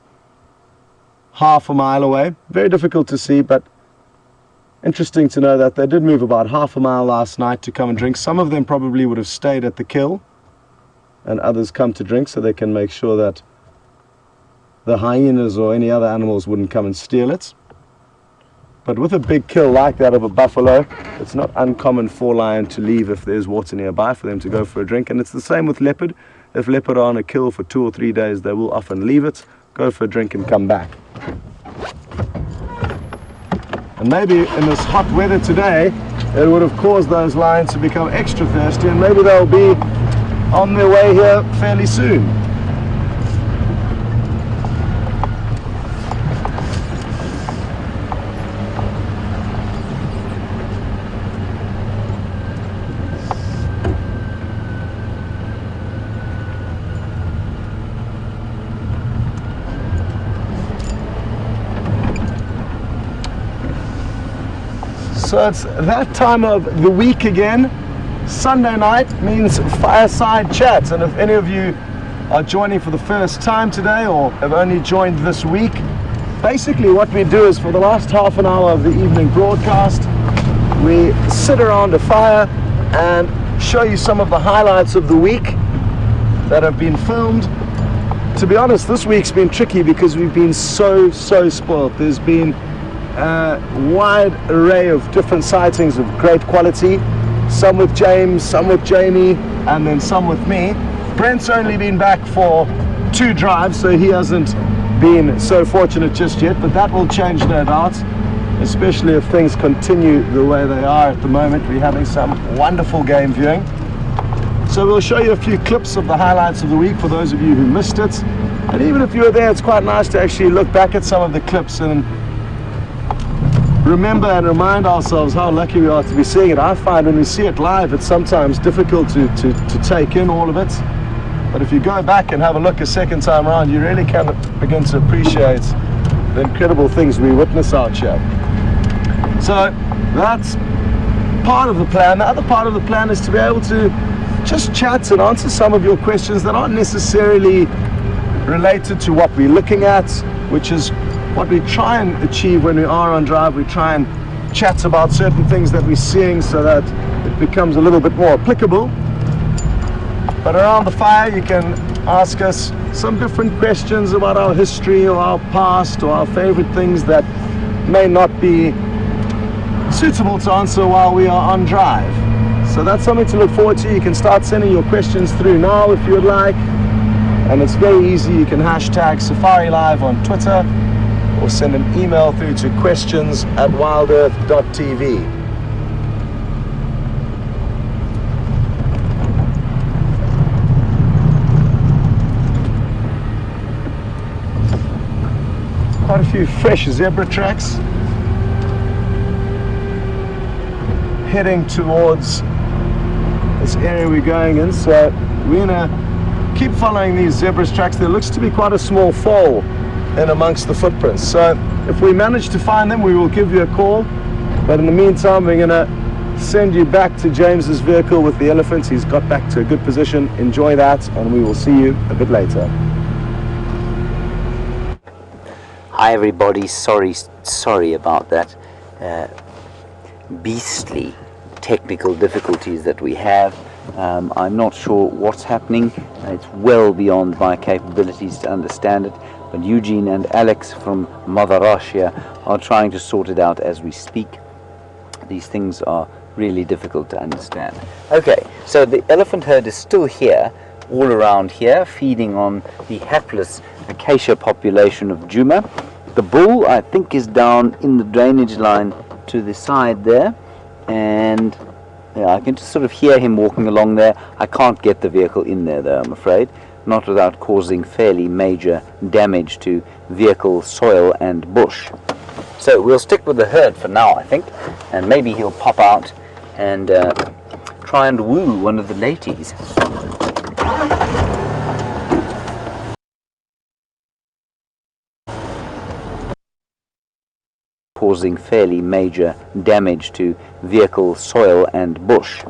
half a mile away. Very difficult to see, but interesting to know that they did move about half a mile last night to come and drink. Some of them probably would have stayed at the kill, and others come to drink so they can make sure that the hyenas or any other animals wouldn't come and steal it. But with a big kill like that of a buffalo, it's not uncommon for lion to leave if there's water nearby for them to go for a drink. And it's the same with leopard. If leopard are on a kill for 2 or 3 days, they will often leave it, go for a drink and come back. And maybe in this hot weather today, it would have caused those lions to become extra thirsty, and maybe they'll be on their way here fairly soon. So it's that time of the week again. Sunday night means fireside chats, and if any of you are joining for the first time today or have only joined this week, basically what we do is for the last half an hour of the evening broadcast, we sit around a fire and show you some of the highlights of the week that have been filmed. To be honest, this week's been tricky because we've been so spoiled. There's been a wide array of different sightings of great quality, some with James, some with Jamie, and then some with me. Brent's only been back for 2 drives, so he hasn't been so fortunate just yet, but that will change, no doubt, especially if things continue the way they are at the moment. We're having some wonderful game viewing. So we'll show you a few clips of the highlights of the week for those of you who missed it. And even if you were there, it's quite nice to actually look back at some of the clips and remember and remind ourselves how lucky we are to be seeing it. I find when we see it live, it's sometimes difficult to take in all of it. But if you go back and have a look a second time around, you really can begin to appreciate the incredible things we witness out here. So that's part of the plan. The other part of the plan is to be able to just chat and answer some of your questions that aren't necessarily related to what we're looking at, which is what we try and achieve when we are on drive. We try and chat about certain things that we're seeing so that it becomes a little bit more applicable. But around the fire you can ask us some different questions about our history or our past or our favorite things that may not be suitable to answer while we are on drive. So that's something to look forward to. You can start sending your questions through now if you would like, and it's very easy. You can hashtag Safari Live on Twitter or send an email through to questions@wildearth.tv. Quite a few fresh zebra tracks heading towards this area we're going in, so we're gonna keep following these zebra tracks. There looks to be quite a small fall in amongst the footprints, so if we manage to find them we will give you a call, but in the meantime we're gonna send you back to James's vehicle with the elephant. He's got back to a good position. Enjoy that, and we will see you a bit later. Hi everybody, sorry about that beastly technical difficulties that we have. I'm not sure what's happening. It's well beyond my capabilities to understand it, but Eugene and Alex from Mother Russia are trying to sort it out as we speak. These things are really difficult to understand. Okay, so the elephant herd is still here, all around here, feeding on the hapless acacia population of Djuma. The bull, I think, is down in the drainage line to the side there, and Yeah, I can just sort of hear him walking along there. I can't get the vehicle in there though, I'm afraid. Not without causing fairly major damage to vehicle, soil and bush. So we'll stick with the herd for now, I think, and maybe he'll pop out and try and woo one of the ladies. Causing fairly major damage to vehicle, soil and bush.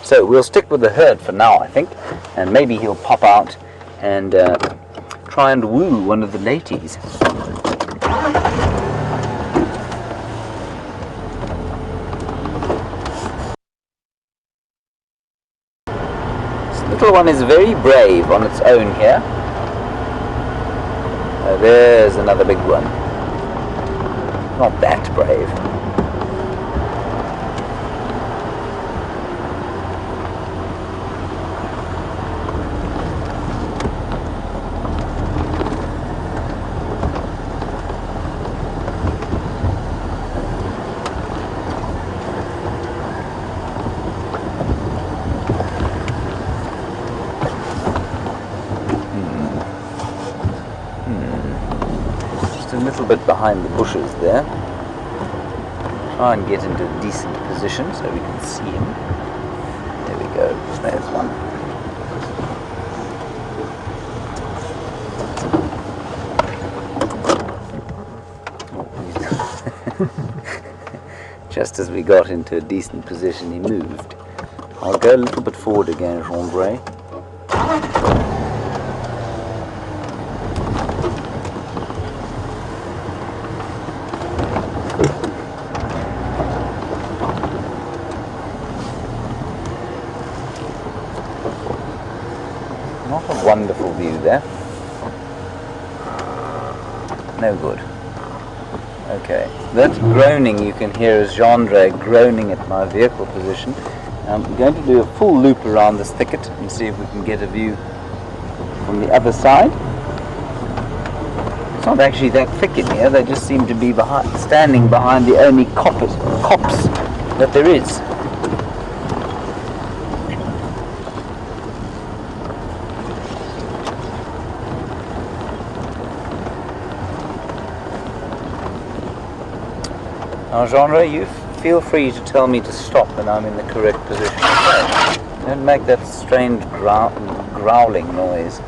So we'll stick with the herd for now, I think, and maybe he'll pop out and try and woo one of the ladies. This little one is very brave on its own here. There's another big one. Not that brave. A little bit behind the bushes there. Try and get into a decent position so we can see him. There we go. There's one. Just as we got into a decent position, he moved. I'll go a little bit forward again, Jean-Bray. Not a wonderful view there. No good. Okay, that groaning you can hear is Jean-Bray groaning at my vehicle position. I'm going to do a full loop around this thicket and see if we can get a view from the other side. It's not actually that thick in here, they just seem to be standing behind the only copse that there is. Now, Jean-Bray, you feel free to tell me to stop when I'm in the correct position. Okay. Don't make that strange growling noise.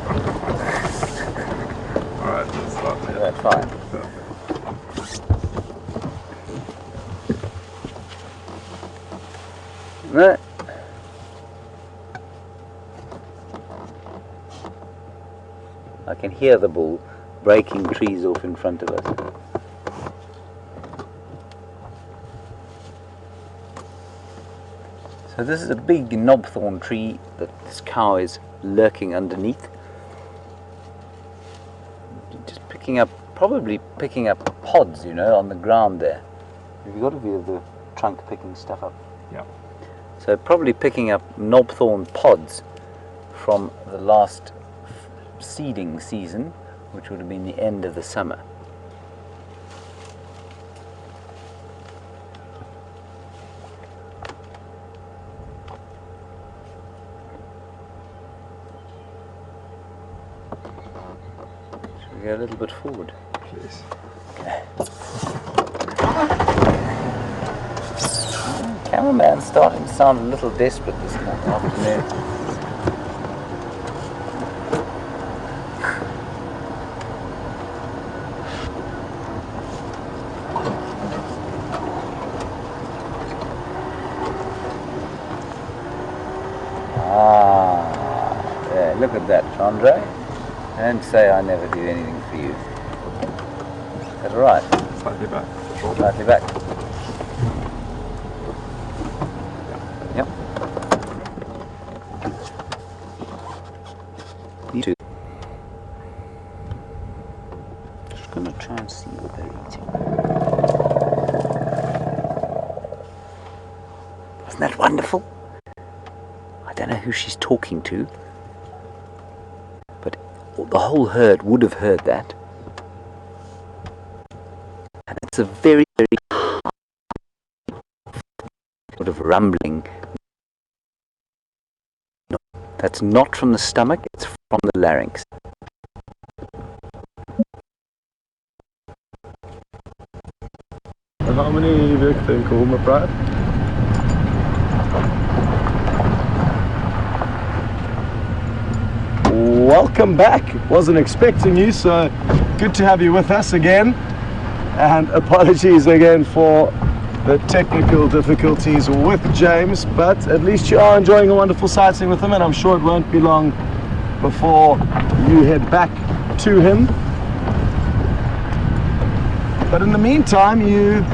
Alright, let's start there. That's fine. No. I can hear the bull breaking trees off in front of us. So this is a big knobthorn tree that this cow is lurking underneath. Just probably picking up pods, you know, on the ground there. Have you got a view of the trunk picking stuff up? Yeah. So probably picking up knobthorn pods from the last seeding season, which would have been the end of the summer. Should we go a little bit forward? Please. Okay. Cameraman's starting to sound a little desperate this afternoon. There, look at that, Jean-Bray. Don't say I never do anything for you. Is that alright? Slightly back. Slightly back. Yep. You too. Just gonna try and see what they're eating. Wasn't that wonderful? I don't know who she's talking to, but the whole herd would have heard that. And it's a very, very sort of rumbling That's not from the stomach, it's from the larynx. En how many werk in Kahuma Pride? Welcome back. Wasn't expecting you, so good to have you with us again. And apologies again for the technical difficulties with James, but at least you are enjoying a wonderful sightseeing with him, and I'm sure it won't be long before you head back to him. But in the meantime, you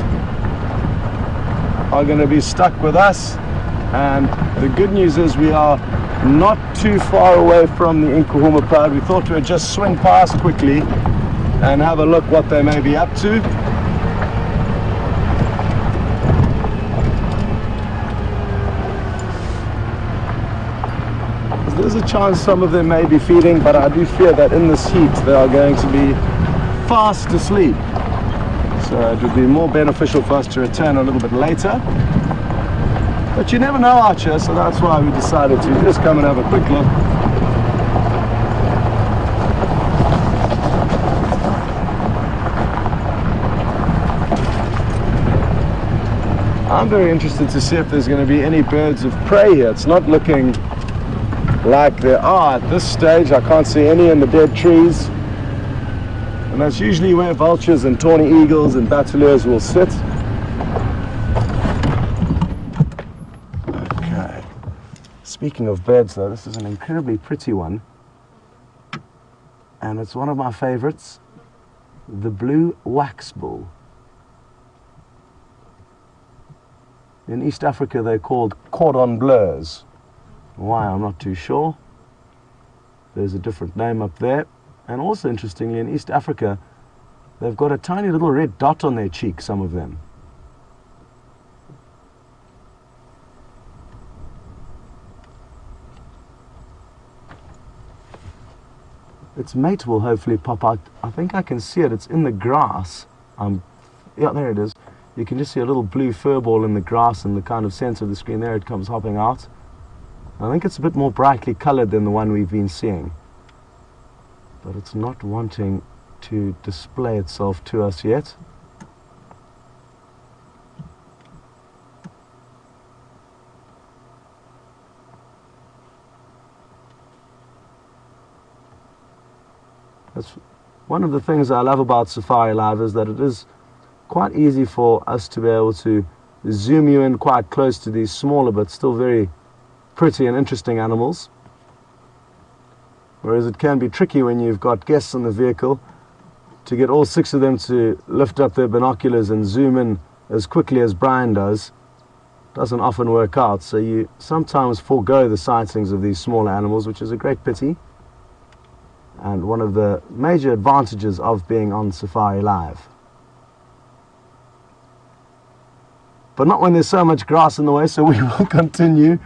are going to be stuck with us, and the good news is we are not too far away from the Nkuhuma Pride. We thought we'd just swing past quickly and have a look what they may be up to. There's a chance some of them may be feeding, but I do fear that in this heat they are going to be fast asleep. So it would be more beneficial for us to return a little bit later. But you never know out here, so that's why we decided to just come and have a quick look. I'm very interested to see if there's going to be any birds of prey here. It's not looking like there are at this stage. I can't see any in the dead trees. And that's usually where vultures and tawny eagles and battaliers will sit. Okay. Speaking of birds though, this is an incredibly pretty one. And it's one of my favorites, the blue waxbull. In East Africa they're called cordon bleus. Why, I'm not too sure. There's a different name up there. And also interestingly, in East Africa, they've got a tiny little red dot on their cheek, some of them. Its mate will hopefully pop out. I think I can see it. It's in the grass. Yeah, there it is. You can just see a little blue fur ball in the grass in the kind of center of the screen there. It comes hopping out. I think it's a bit more brightly colored than the one we've been seeing. But it's not wanting to display itself to us yet. That's one of the things I love about Safari Live, is that it is quite easy for us to be able to zoom you in quite close to these smaller but still very pretty and interesting animals. Whereas it can be tricky when you've got guests in the vehicle to get all 6 of them to lift up their binoculars and zoom in as quickly as Brian does. Doesn't often work out, so you sometimes forego the sightings of these smaller animals, which is a great pity. And one of the major advantages of being on Safari Live. But not when there's so much grass in the way, so we will continue.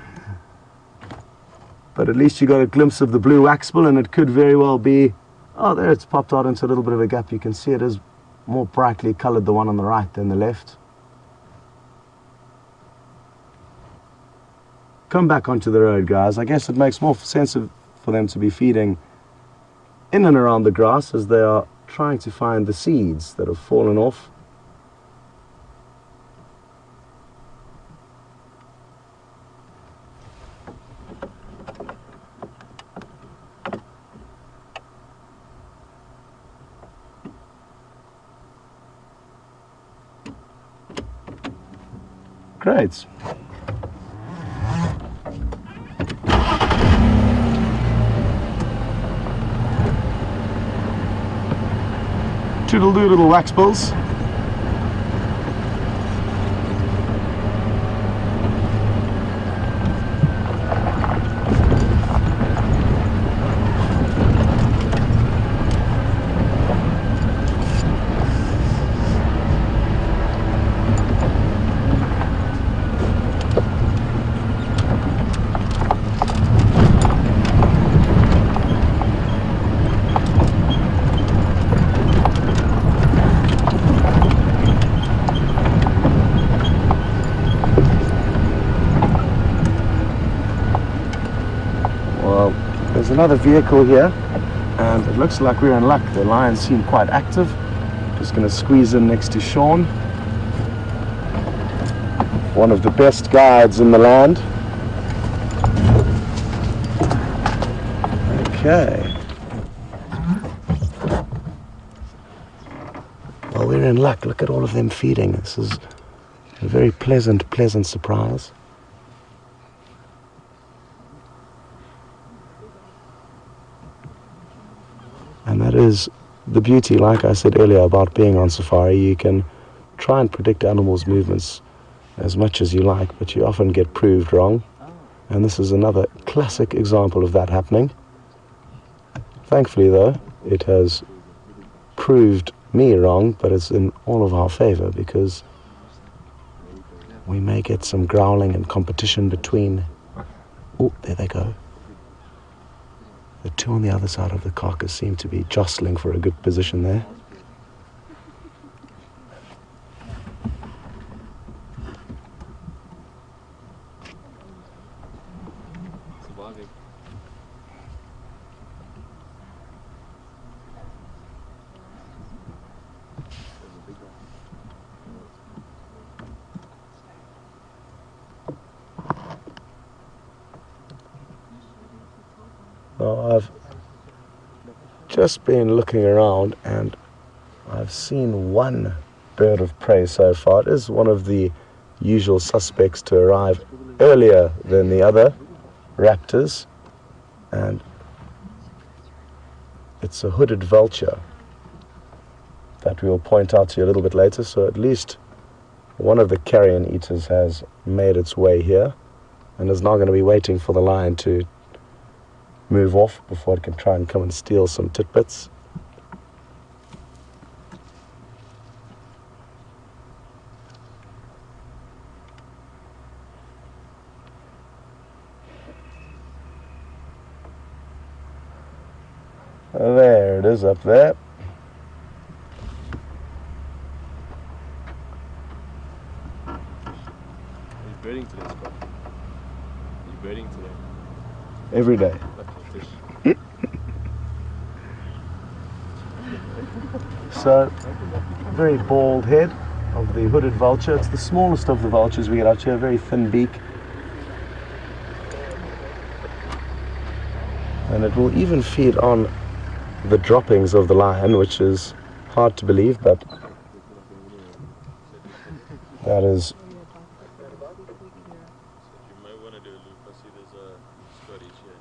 But at least you got a glimpse of the blue waxbull, and it could very well be, oh there, it's popped out into a little bit of a gap. You can see it is more brightly colored, the one on the right than the left. Come back onto the road, guys. I guess it makes more sense for them to be feeding in and around the grass, as they are trying to find the seeds that have fallen off. Great. Toodle-doo little waxbulls. another vehicle here, and it looks like we're in luck. The lions seem quite active. Just going to squeeze in next to Sean, one of the best guides in the land. Okay. Well, we're in luck. Look at all of them feeding. This is a very pleasant surprise. And that is the beauty, like I said earlier, about being on safari. You can try and predict animals' movements as much as you like, but you often get proved wrong. And this is another classic example of that happening. Thankfully, though, it has proved me wrong, but it's in all of our favor, because we may get some growling and competition between... Oh, there they go. The two on the other side of the carcass seem to be jostling for a good position there. Now, I've just been looking around and I've seen one bird of prey so far. It is one of the usual suspects to arrive earlier than the other raptors, and it's a hooded vulture that we'll point out to you a little bit later. So at least one of the carrion eaters has made its way here and is now going to be waiting for the lion to move off before it can try and come and steal some tidbits. There it is up there. Are you birding today, Scott? Are you birding today? Every day. So, very bald head of the hooded vulture. It's the smallest of the vultures we get out here, very thin beak. And it will even feed on the droppings of the lion, which is hard to believe, but that is... You might want to do a loop. I see there's a Scottish here.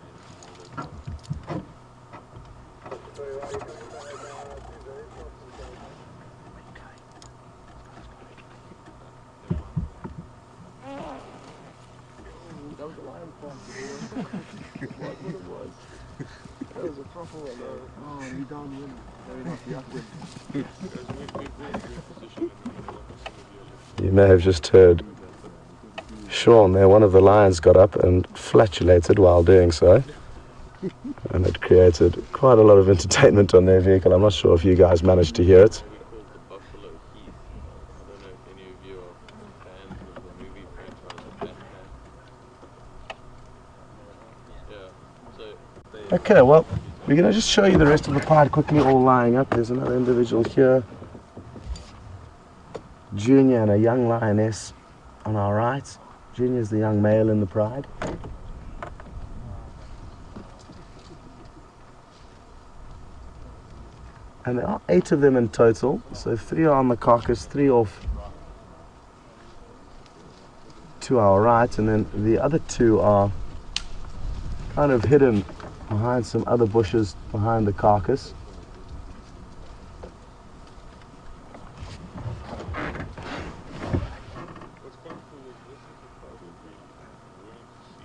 You may have just heard Sean there, one of the lions got up and flatulated while doing so. And it created quite a lot of entertainment on their vehicle. I'm not sure if you guys managed to hear it. Buffalo Heath. I don't know if any of you are fans of the movie franchise of Batman. Yeah. So Okay, well, we're going to just show you the rest of the pride quickly, all lying up. There's another individual here. Junior and a young lioness on our right. Junior's the young male in the pride. And there are 8 of them in total. So 3 are on the carcass, 3 off to our right, and then the other 2 are kind of hidden behind some other bushes behind the carcass.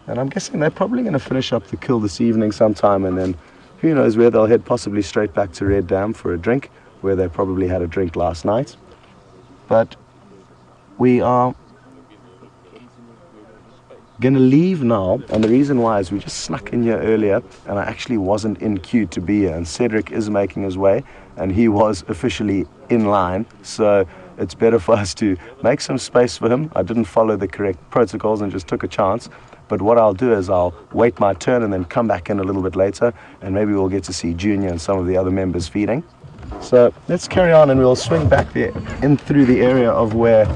And I'm guessing they're probably going to finish up the kill this evening sometime, and then who knows where they'll head, possibly straight back to Red Dam for a drink, where they probably had a drink last night. But we are going to leave now, and the reason why is we just snuck in here earlier, and I actually wasn't in queue to be here, and Cedric is making his way, and he was officially in line. So it's better for us to make some space for him. I didn't follow the correct protocols and just took a chance. But what I'll do is I'll wait my turn and then come back in a little bit later, and maybe we'll get to see Junior and some of the other members feeding. So let's carry on, and we'll swing back there in through the area of where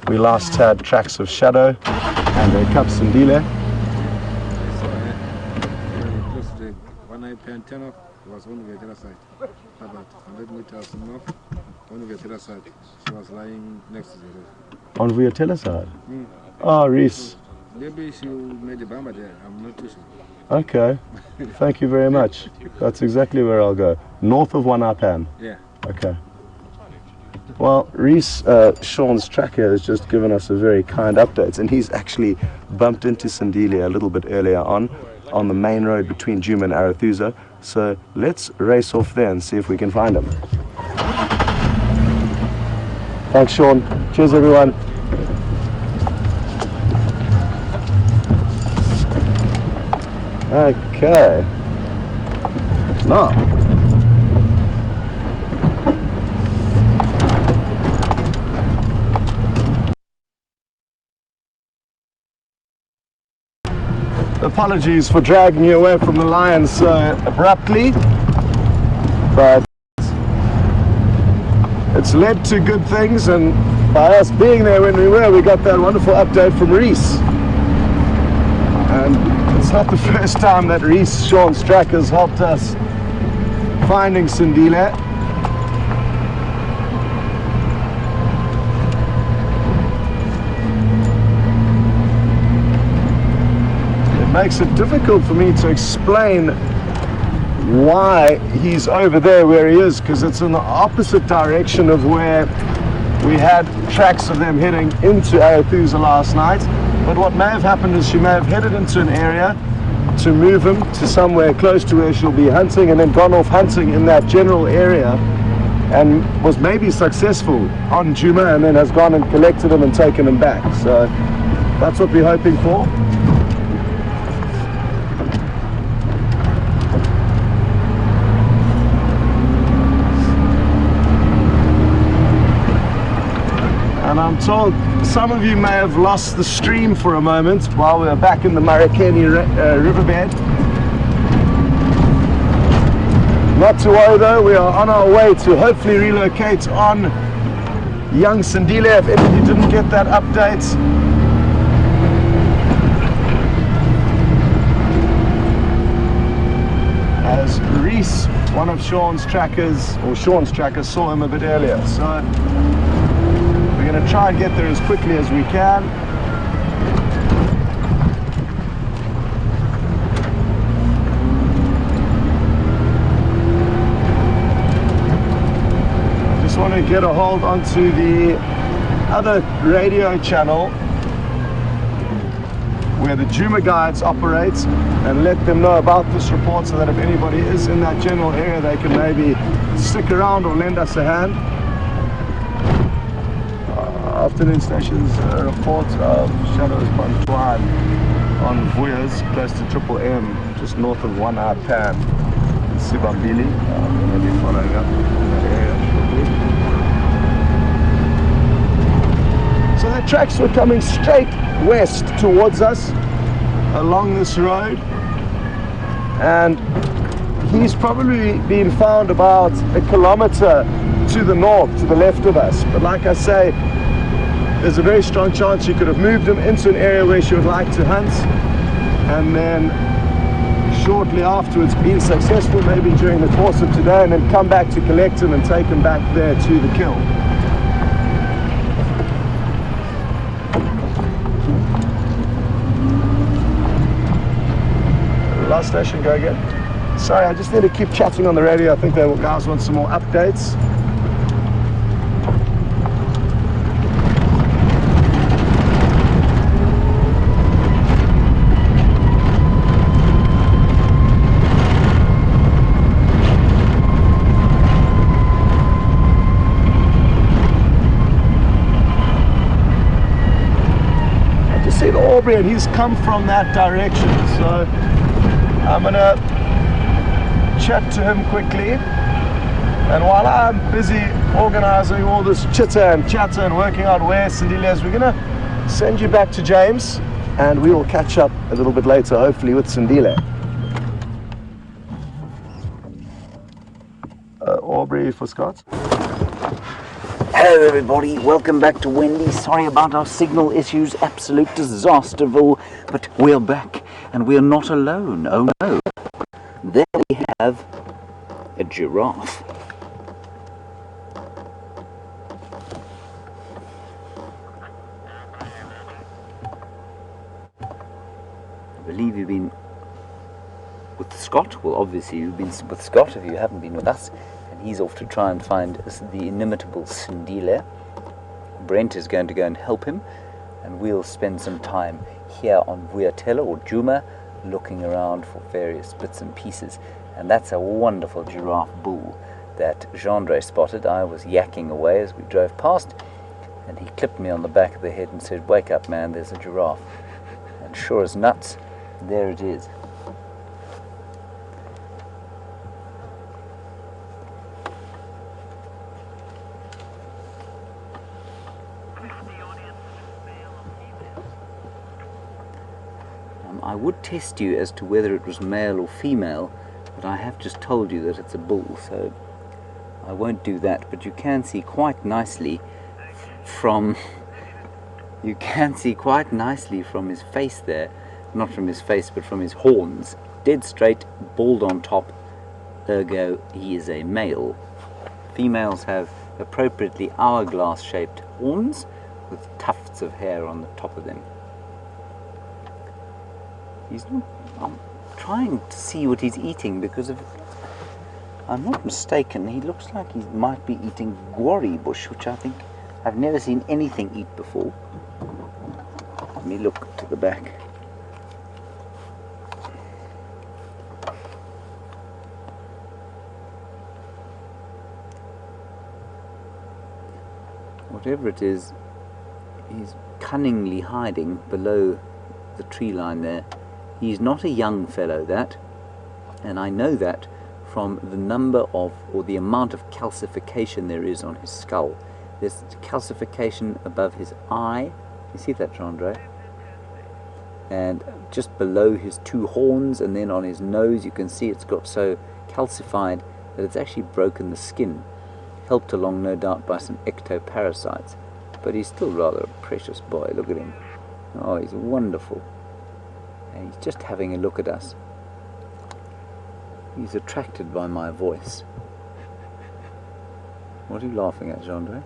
we last had tracks of Shadow and a Cap Sindile. Close to the one eye antenna was on the other side. About 100 meters north, on the other side. She was lying next to the road. On Vuyatela side? Oh, Reese. Maybe she made a bomber there, I'm not too sure. Okay, thank you very much. That's exactly where I'll go. North of One Eye Pan. Yeah. Okay. Well, Reese, Sean's tracker, has just given us a very kind update, and he's actually bumped into Sindile a little bit earlier on the main road between Djuma and Arathusa. So let's race off there and see if we can find him. Thanks, Sean. Cheers, everyone. Okay. Now, apologies for dragging you away from the lions so abruptly, but it's led to good things, and by us being there when we were, we got that wonderful update from Reese. And it's not the first time that Reese, Sean's tracker, has helped us finding Sindile. It makes it difficult for me to explain why he's over there where he is, because it's in the opposite direction of where we had tracks of them heading into Arathusa last night. But what may have happened is she may have headed into an area to move him to somewhere close to where she'll be hunting, and then gone off hunting in that general area and was maybe successful on Djuma, and then has gone and collected him and taken him back. So that's what we're hoping for. And I'm told some of you may have lost the stream for a moment while we were back in the Marakeni riverbed. Not to worry though, we are on our way to hopefully relocate on young Sindile, if any of you didn't get that update. As Reese, one of Sean's trackers, or Sean's trackers, saw him a bit earlier. So we're going to try and get there as quickly as we can. I just want to get a hold onto the other radio channel where the Djuma guides operate and let them know about this report, so that if anybody is in that general area, they can maybe stick around or lend us a hand. Afternoon stations, a report of shadows Bantuan on Vuyas, close to Triple M, just north of One Eye Pan in Sibambili. I'm going to be following up in that area shortly. So the tracks were coming straight west towards us along this road, and he's probably been found about a kilometer to the north, to the left of us. But like I say, there's a very strong chance she could have moved him into an area where she would like to hunt, and then shortly afterwards been successful, maybe during the course of today, and then come back to collect him and take him back there to the kill. Last station, go again. Sorry, I just need to keep chatting on the radio. I think the guys want some more updates. And he's come from that direction, so I'm gonna chat to him quickly And while I'm busy organizing all this chitter and chatter and working out where Sandile is, we're going to send you back to James, and we will catch up a little bit later, hopefully with Sandile. Aubrey for Scott. Hello everybody, welcome back to Wendy. Sorry about our signal issues, absolute disasterville, but we're back and we're not alone. Oh no, there we have a giraffe. I believe you've been with Scott. Well, obviously you've been with Scott if you haven't been with us. And he's off to try and find the inimitable Sandile. Brent is going to go and help him, and we'll spend some time here on Vuyatela or Djuma looking around for various bits and pieces. And that's a wonderful giraffe bull that Jeandre spotted. I was yakking away as we drove past, and he clipped me on the back of the head and said, "Wake up, man, there's a giraffe." And sure as nuts, there it is. I would test you as to whether it was male or female, but I have just told you that it's a bull, so I won't do that. But you can see quite nicely from his face there, not from his face but from his horns, dead straight, bald on top, ergo he is a male. Females have appropriately hourglass shaped horns with tufts of hair on the top of them. I'm trying to see what he's eating, because if I'm not mistaken, he looks like he might be eating guarri bush, which I think I've never seen anything eat before. Let me look to the back. Whatever it is, he's cunningly hiding below the tree line there. He's not a young fellow, that, and I know that from the number of, or the amount of calcification there is on his skull. There's calcification above his eye. You see that, Jeandre? And just below his two horns, and then on his nose, you can see it's got so calcified that it's actually broken the skin. Helped along, no doubt, by some ectoparasites. But he's still rather a precious boy. Look at him. Oh, he's wonderful. And he's just having a look at us. He's attracted by my voice. What are you laughing at, Jeandre?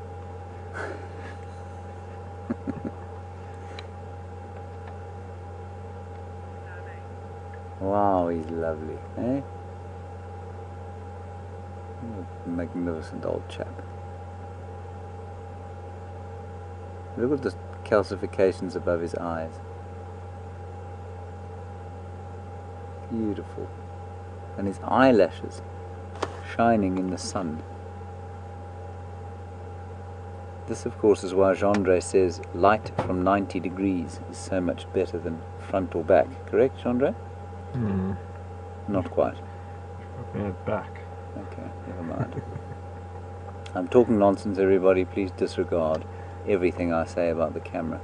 Wow, he's lovely, eh? What a magnificent old chap. Look at the calcifications above his eyes. Beautiful. And his eyelashes shining in the sun. This, of course, is why Jeandre says light from 90 degrees is so much better than front or back. Correct, Jeandre? Not quite. Back. Okay, never mind. I'm talking nonsense, everybody. Please disregard everything I say about the camera.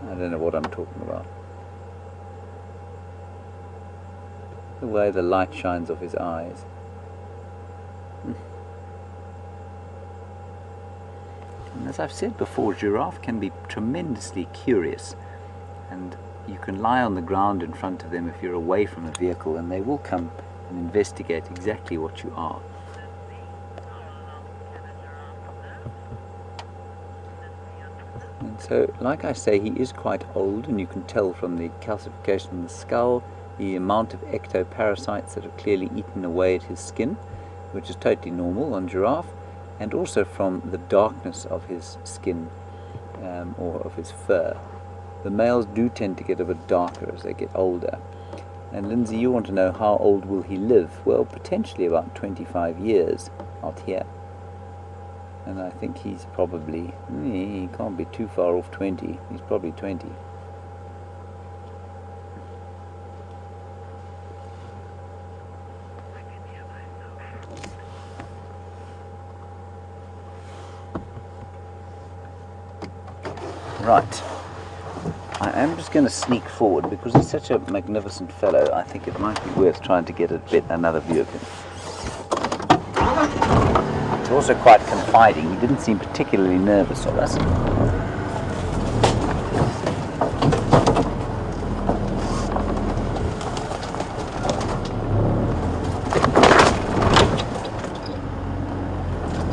I don't know what I'm talking about. The way the light shines off his eyes. And as I've said before, giraffe can be tremendously curious, and you can lie on the ground in front of them if you're away from a vehicle, and they will come and investigate exactly what you are. And so, like I say, he is quite old, and you can tell from the calcification in the skull, the amount of ectoparasites that have clearly eaten away at his skin, which is totally normal on giraffe, and also from the darkness of his skin, or of his fur. The males do tend to get a bit darker as they get older. And Lindsay, you want to know how old will he live? Well, potentially about 25 years out here. And I think he's probably, he can't be too far off 20. He's probably 20. Right. I am just going to sneak forward because he's such a magnificent fellow. I think it might be worth trying to get a bit another view of him. He's also quite confiding. He didn't seem particularly nervous of us.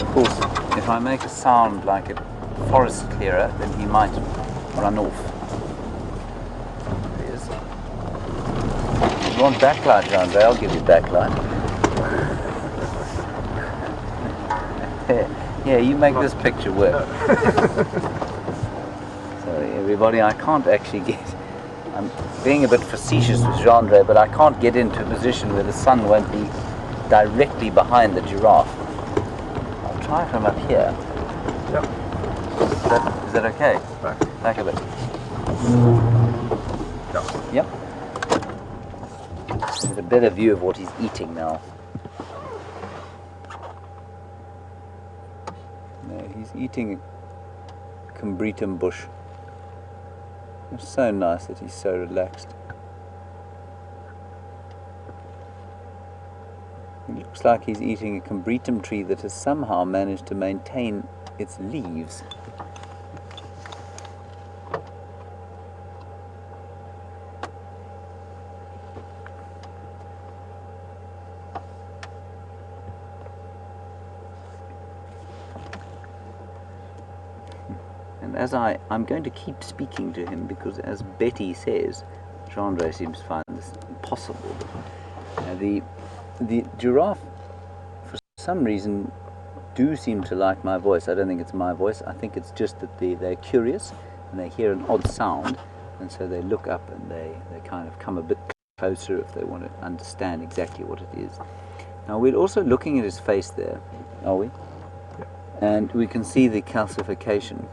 Of course, if I make a sound like a forest clearer, then he might run off. There he is. If you want backlight, Andre, I'll give you backlight. Yeah, you make this picture work. Sorry everybody, I can't actually get... I'm being a bit facetious with Jean-Andre, but I can't get into a position where the sun won't be directly behind the giraffe. I'll try from up here. Yep. Is that okay? Back a bit. Yep. There's a better view of what he's eating now. No, he's eating a combretum bush. It's so nice that he's so relaxed. It looks like he's eating a combretum tree that has somehow managed to maintain its leaves. And as I'm going to keep speaking to him because, as Betty says, Jean-Andre seems to find this impossible. The giraffe, for some reason, do seem to like my voice. I don't think it's my voice. I think it's just that they're curious and they hear an odd sound, and so they look up and they kind of come a bit closer if they want to understand exactly what it is. Now we're also looking at his face there, are we? Yeah. And we can see the calcification.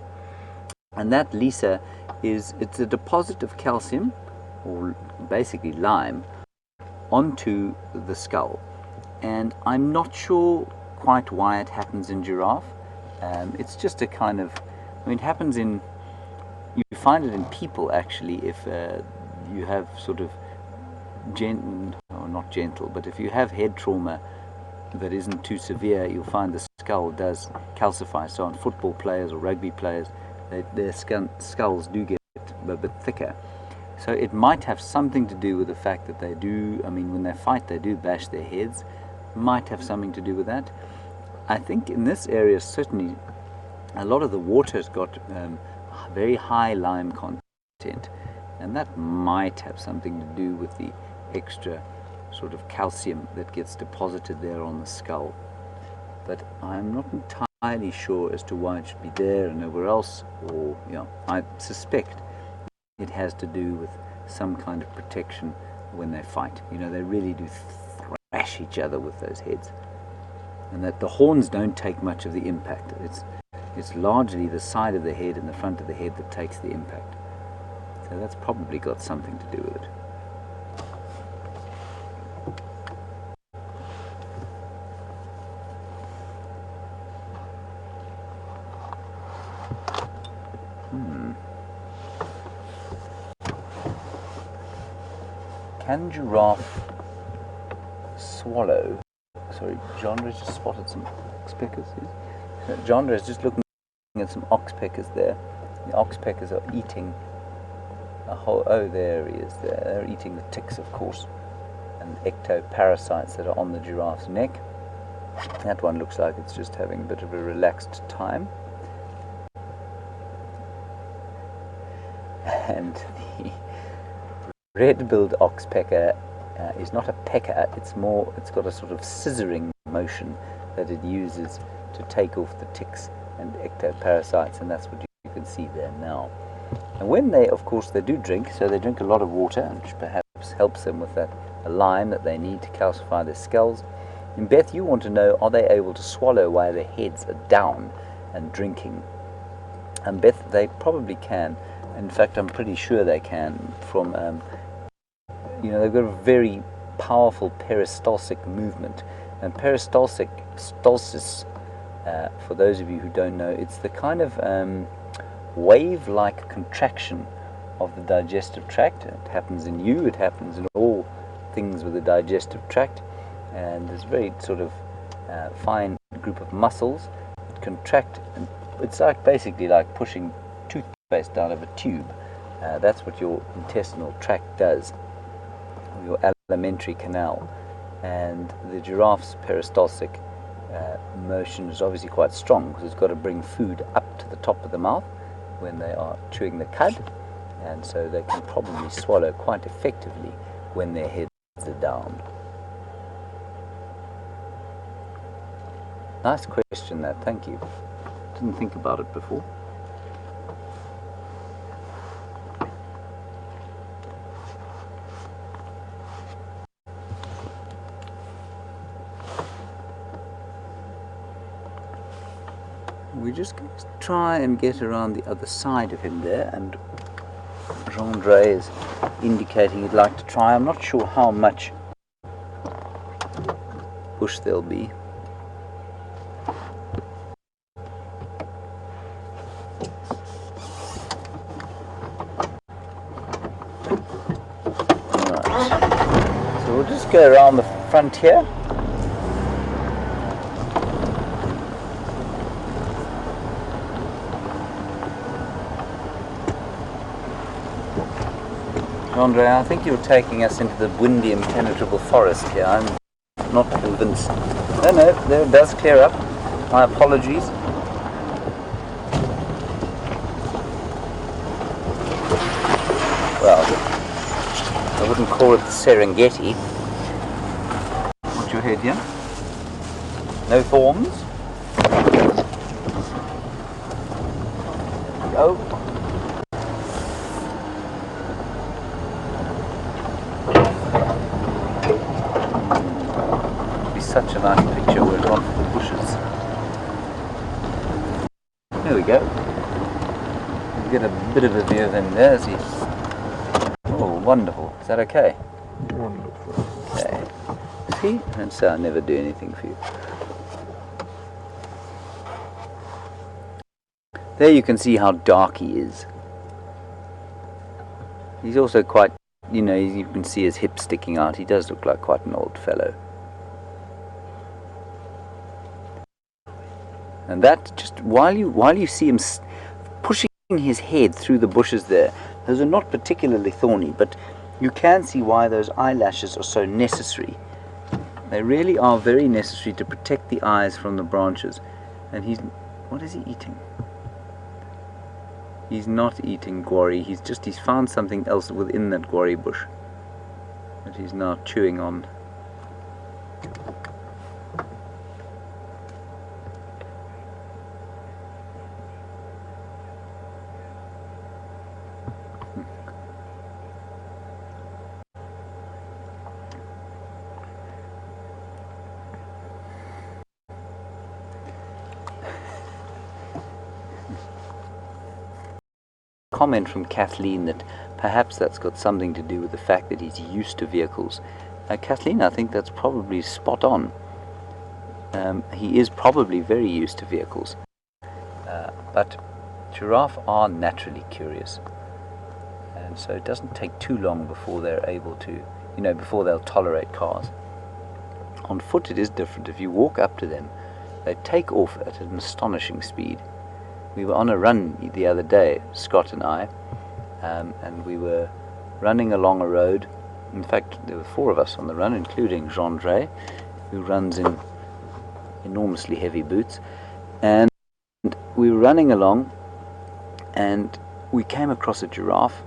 And that, Lisa, it's a deposit of calcium, or basically lime, onto the skull. And I'm not sure quite why it happens in giraffe. It's just a kind of, I mean, it happens in, you find it in people actually if you have sort of not gentle, but if you have head trauma that isn't too severe, you'll find the skull does calcify. So on football players or rugby players, their skulls do get a bit thicker. So it might have something to do with the fact that they do, I mean, when they fight, they do bash their heads. Might have something to do with that. I think in this area, certainly, a lot of the water's got very high lime content, and that might have something to do with the extra sort of calcium that gets deposited there on the skull. But I'm not entirely sure as to why it should be there and nowhere else, or, you know, I suspect it has to do with some kind of protection when they fight. You know, they really do thrash each other with those heads, and that the horns don't take much of the impact. It's largely the side of the head and the front of the head that takes the impact. So that's probably got something to do with it. Can giraffe swallow? Sorry, Jean-Andre just spotted some oxpeckers. Jean-Andre is just looking at some oxpeckers there. The oxpeckers are eating a whole, oh there he is there. They're eating the ticks, of course, and ectoparasites that are on the giraffe's neck. That one looks like it's just having a bit of a relaxed time. And the red-billed oxpecker is not a pecker, it's got a sort of scissoring motion that it uses to take off the ticks and ectoparasites, and that's what you can see there now. And when they, of course, they do drink, so they drink a lot of water, which perhaps helps them with that lime that they need to calcify their skulls. And Beth, you want to know, are they able to swallow while their heads are down and drinking? And Beth, they probably can. In fact, I'm pretty sure they can. From you know, they've got a very powerful peristaltic movement, and peristalsis, for those of you who don't know, it's the kind of wave-like contraction of the digestive tract. It happens in you, it happens in all things with the digestive tract, and there's a very sort of fine group of muscles that contract, and it's like basically like pushing toothpaste out of a tube. That's what your intestinal tract does, your alimentary canal. And the giraffe's peristaltic motion is obviously quite strong, because it's got to bring food up to the top of the mouth when they are chewing the cud, and so they can probably swallow quite effectively when their heads are down. Nice question, that. Thank you. Didn't think about it before. We're just going to try and get around the other side of him there, and Jean-Dre is indicating he'd like to try. I'm not sure how much bush there'll be. Alright, so we'll just go around the front here. Andre, I think you're taking us into the windy, impenetrable forest here. I'm not convinced. No, there it does clear up. My apologies. Well, I wouldn't call it the Serengeti. Put your head here. No thorns. Oh. Such a nice picture. We're gone for the bushes. There we go. You get a bit of a view of him there as he... Oh, wonderful. Is that okay? Wonderful. Okay. See? Don't say I never do anything for you. There you can see how dark he is. He's also quite, you know, you can see his hips sticking out. He does look like quite an old fellow. And that, just while you see him pushing his head through the bushes there, those are not particularly thorny, but you can see why those eyelashes are so necessary. They really are very necessary to protect the eyes from the branches. And what is he eating? He's not eating guarri, he's found something else within that guarri bush that he's now chewing on. Comment from Kathleen that perhaps that's got something to do with the fact that he's used to vehicles. Kathleen, I think that's probably spot on. He is probably very used to vehicles. But giraffe are naturally curious. And so it doesn't take too long before they're able to, before they'll tolerate cars. On foot it is different. If you walk up to them, they take off at an astonishing speed. We were on a run the other day, Scott and I, and we were running along a road. In fact, there were 4 of us on the run, including Jean-Dre, who runs in enormously heavy boots. And we were running along, and we came across a giraffe,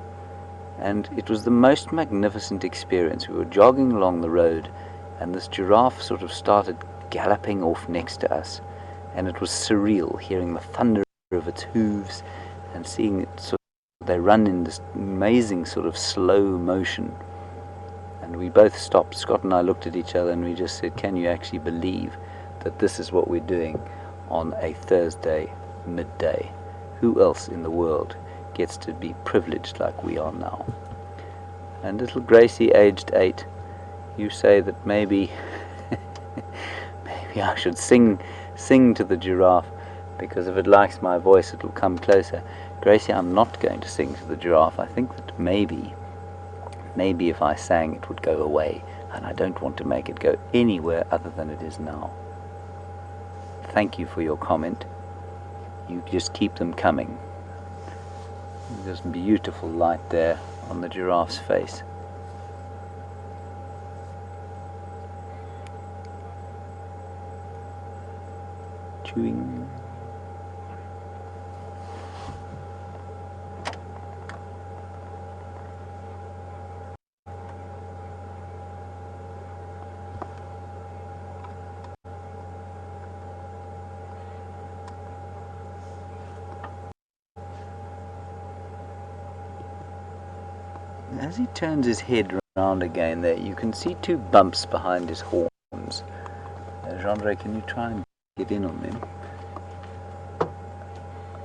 and it was the most magnificent experience. We were jogging along the road, and this giraffe sort of started galloping off next to us, and it was surreal, hearing the thunder of its hooves and seeing it sort of, they run in this amazing sort of slow motion. And we both stopped. Scott and I looked at each other and we just said, can you actually believe that this is what we're doing on a Thursday midday? Who else in the world gets to be privileged like we are now? And little Gracie, aged 8, you say that maybe maybe I should sing to the giraffe, because if it likes my voice, it will come closer. Gracie, I'm not going to sing to the giraffe. I think that maybe if I sang it would go away, and I don't want to make it go anywhere other than it is now. Thank you for your comment. You just keep them coming. There's beautiful light there on the giraffe's face. Chewing. As he turns his head round again there, you can see two bumps behind his horns. Jeandre, can you try and get in on them?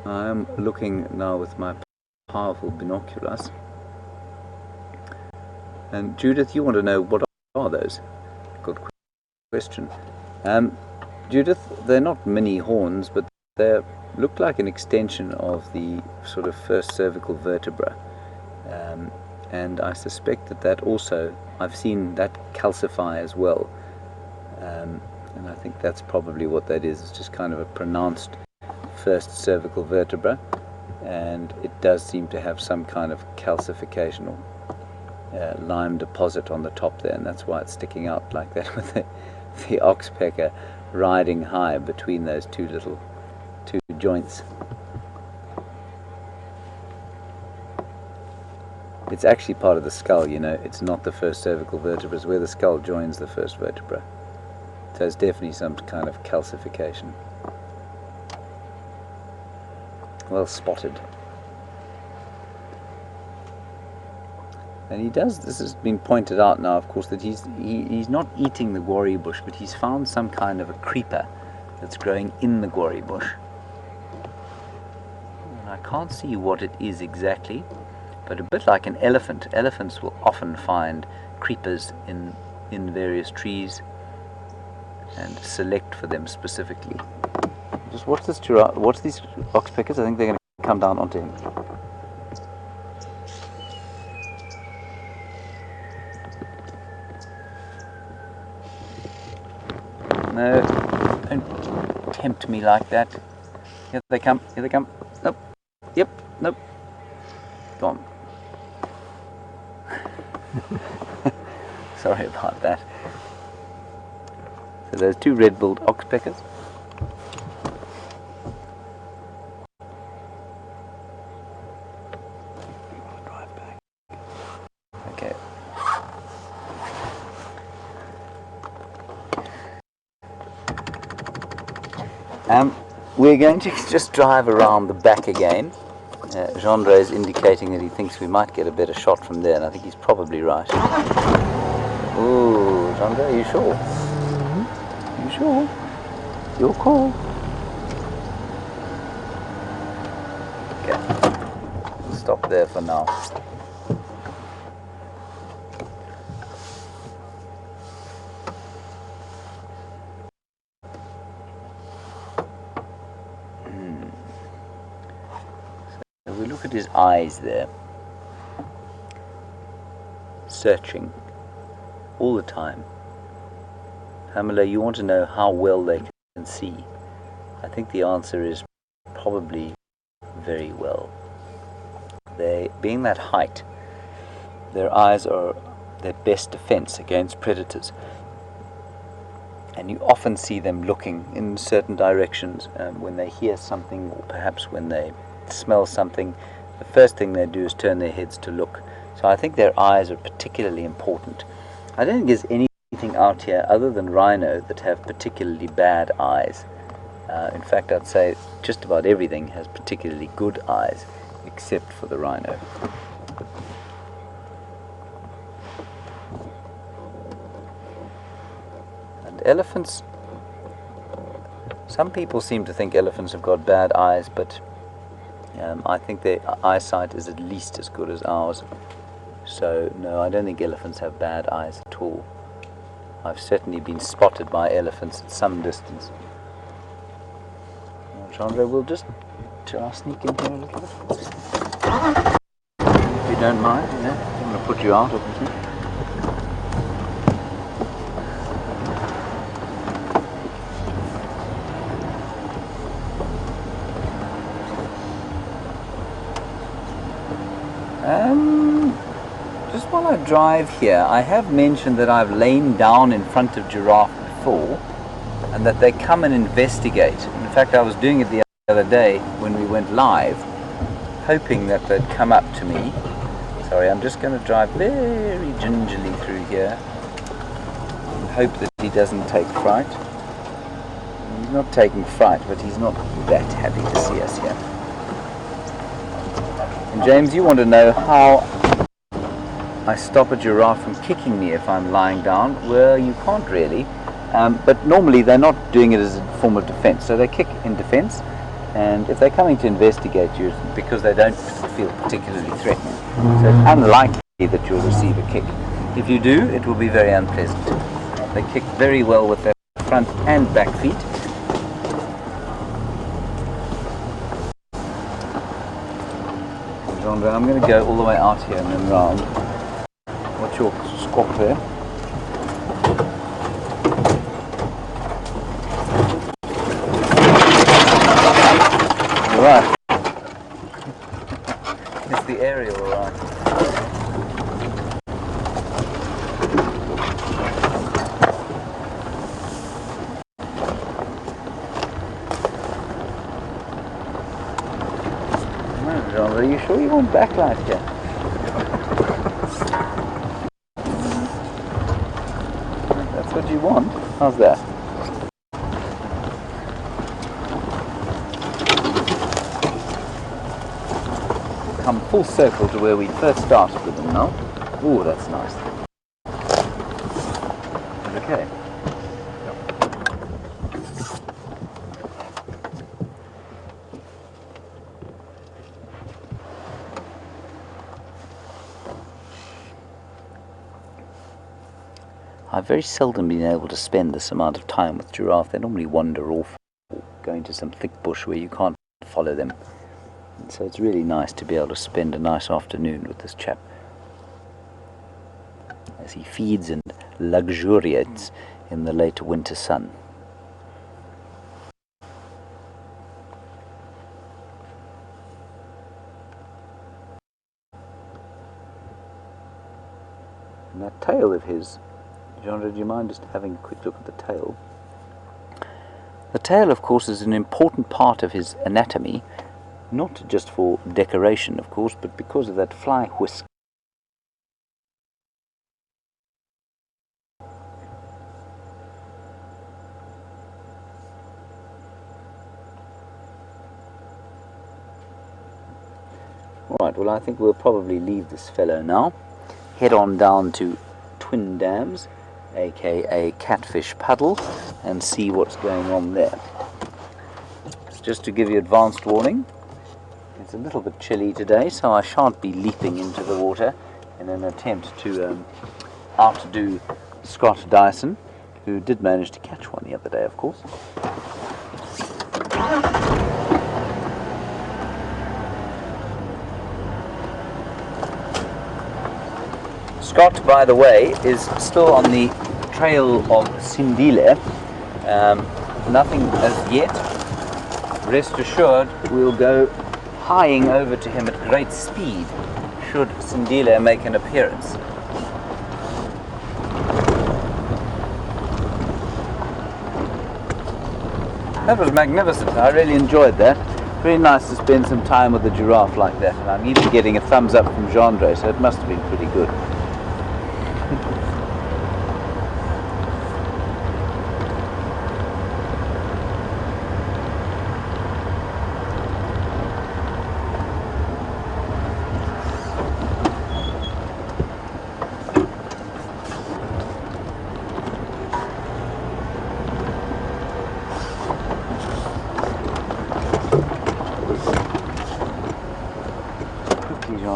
I'm looking now with my powerful binoculars. And Judith, you want to know what are those? Good question. Judith, they're not mini horns, but they look like an extension of the sort of first cervical vertebra. And I suspect that also, I've seen that calcify as well, and I think that's probably what that is. It's just kind of a pronounced first cervical vertebra, and it does seem to have some kind of calcification or lime deposit on the top there, and that's why it's sticking out like that with the oxpecker riding high between those two joints. It's actually part of the skull, you know. It's not the first cervical vertebra. It's where the skull joins the first vertebra. So it's definitely some kind of calcification. Well spotted. And he does, this has been pointed out now, of course, that he's not eating the gory bush, but he's found some kind of a creeper that's growing in the gory bush. And I can't see what it is exactly. But a bit like an elephant, elephants will often find creepers in various trees and select for them specifically. Just watch this giraffe, watch these oxpeckers. I think they're going to come down onto him. No, don't tempt me like that. Here they come, here they come. Nope, yep, nope. Go on. Sorry about that. So there's two red-billed oxpeckers. Drive back. Okay. We're going to just drive around the back again. Jeandre is indicating that he thinks we might get a better shot from there, and I think he's probably right. Ooh, Jeandre, are you sure? You sure? Your call. Okay, we'll stop there for now. We look at his eyes there, searching all the time. Pamela, you want to know how well they can see. I think the answer is probably very well. They, being that height, their eyes are their best defense against predators. And you often see them looking in certain directions when they hear something, or perhaps when they smell something. The first thing they do is turn their heads to look. So I think their eyes are particularly important. I don't think there's anything out here other than rhino that have particularly bad eyes. In fact, I'd say just about everything has particularly good eyes, except for the rhino. And elephants, some people seem to think elephants have got bad eyes, but I think their eyesight is at least as good as ours. So no, I don't think elephants have bad eyes at all. I've certainly been spotted by elephants at some distance. Jeandre, we'll just Shall I sneak in here a little bit? If you don't mind, you know, I'm going to put you out, obviously. Just while I drive here, I have mentioned that I've lain down in front of giraffe before and that they come and investigate. In fact, I was doing it the other day when we went live, hoping that they'd come up to me. Sorry, I'm just going to drive very gingerly through here and hope that he doesn't take fright. He's not taking fright, but he's not that happy to see us here. And James, you want to know how I stop a giraffe from kicking me if I'm lying down? Well, you can't really, but normally they're not doing it as a form of defense. So they kick in defense, and if they're coming to investigate you, it's because they don't feel particularly threatened. So it's unlikely that you'll receive a kick. If you do, it will be very unpleasant. They kick very well with their front and back feet. Jean-Andre, I'm going to go all the way out here and then round. What's your squawk there? Alright. It's the aerial, alright. Are you sure you want backlight here? That's what you want? How's that? Come full circle to where we first started with them now. Ooh, that's nice. Okay. I've very seldom been able to spend this amount of time with giraffe. They normally wander off, or go into some thick bush where you can't follow them. And so it's really nice to be able to spend a nice afternoon with this chap as he feeds and luxuriates in the late winter sun. And that tail of his, Jean-Andre, do you mind just having a quick look at the tail? The tail, of course, is an important part of his anatomy, not just for decoration, of course, but because of that fly whisk. Alright, well, I think we'll probably leave this fellow now, head on down to Twin Dams, aka Catfish Puddle, and see what's going on there. Just to give you advanced warning, it's a little bit chilly today, so I shan't be leaping into the water in an attempt to outdo Scott Dyson, who did manage to catch one the other day, of course. Scott, by the way, is still on the trail of Sindile. Nothing as yet. Rest assured, we'll go hieing over to him at great speed should Sindile make an appearance. That was magnificent. I really enjoyed that. Very nice to spend some time with a giraffe like that. And I'm even getting a thumbs up from Jean-Andre, so it must have been pretty good.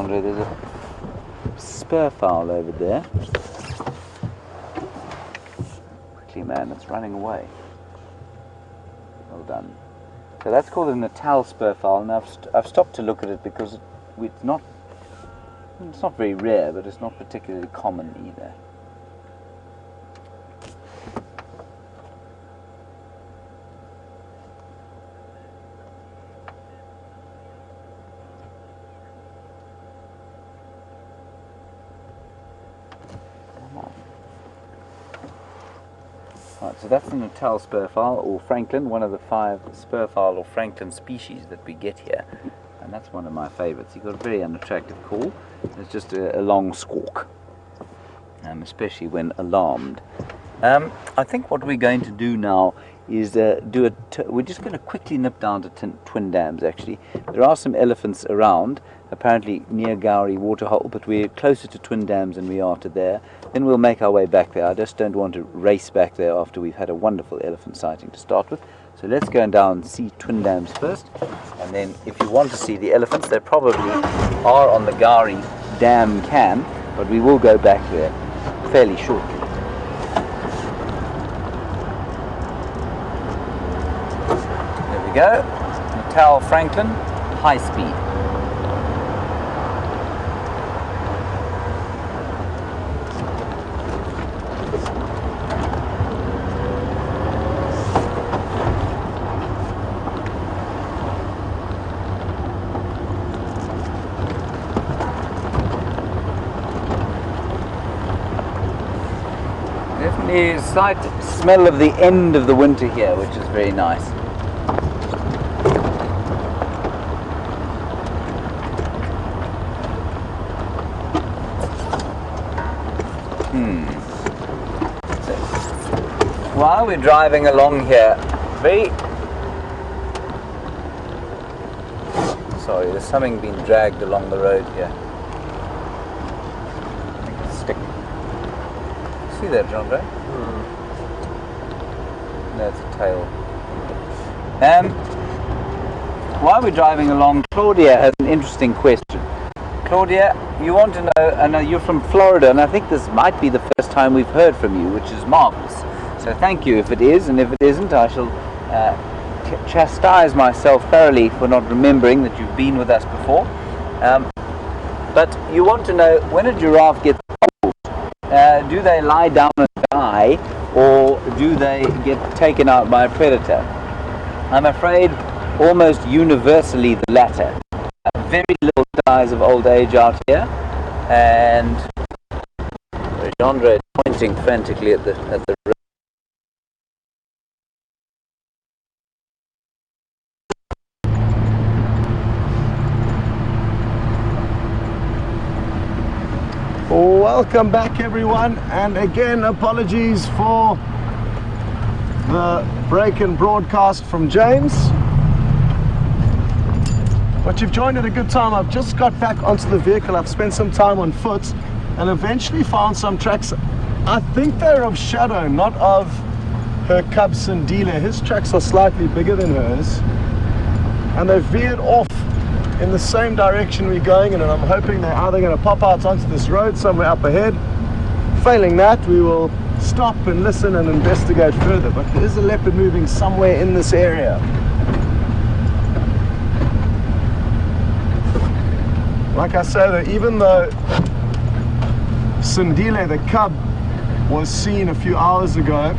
There's a spur fowl over there. Quickly, man, it's running away. Well done. So that's called a Natal spur fowl, and I've stopped to look at it because it's not very rare, but it's not particularly common either. Right, so that's the Natal spurfowl, or Franklin, one of the 5 spurfowl or Franklin species that we get here. And that's one of my favorites. He's got a very unattractive call. It's just a long squawk, especially when alarmed. I think what we're going to do now is we're just going to quickly nip down to Twin Dams actually. There are some elephants around, apparently near Gowrie Waterhole, but we're closer to Twin Dams than we are to there. Then we'll make our way back there. I just don't want to race back there after we've had a wonderful elephant sighting to start with. So let's go down and see Twin Dams first, and then if you want to see the elephants, they probably are on the Gowrie Dam can, but we will go back there fairly shortly. There we go, Natal Franklin, high speed. Definitely a slight smell of the end of the winter here, which is very nice. So, while we're driving along here, sorry, there's something being dragged along the road here. I think it's a stick. See that, John Ray? No, it's a tail. While we're driving along, Claudia has an interesting question. Claudia, you want to know, I know you're from Florida, and I think this might be the first time we've heard from you, which is marvelous. So thank you if it is, and if it isn't, I shall chastise myself thoroughly for not remembering that you've been with us before. But you want to know, when a giraffe gets cold, do they lie down and die, or do they get taken out by a predator? I'm afraid almost universally the latter. Very little dies of old age out here, and Andre is pointing frantically at the road. Welcome back everyone, and again apologies for the break in broadcast from James, but you've joined at a good time. I've just got back onto the vehicle. I've spent some time on foot and eventually found some tracks. I think they're of Shadow, not of her cub Sindile. His tracks are slightly bigger than hers, and they veered off in the same direction we're going in, and I'm hoping they're either going to pop out onto this road somewhere up ahead. Failing that, we will stop and listen and investigate further, but there is a leopard moving somewhere in this area. Like I say though, even though Sindile, the cub, was seen a few hours ago,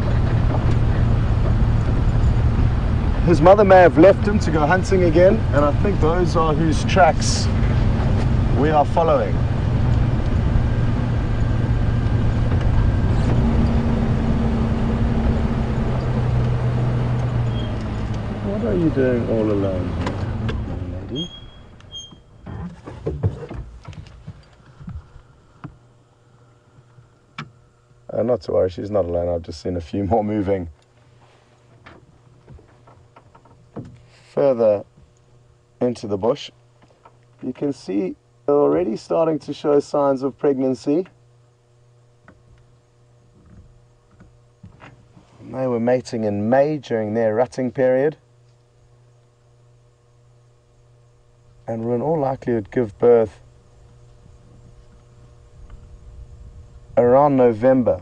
his mother may have left him to go hunting again, and I think those are whose tracks we are following. What are you doing all alone here, lady? Not to worry, she's not alone. I've just seen a few more moving further into the bush. You can see they're already starting to show signs of pregnancy. And they were mating in May during their rutting period, and will in all likelihood give birth around November.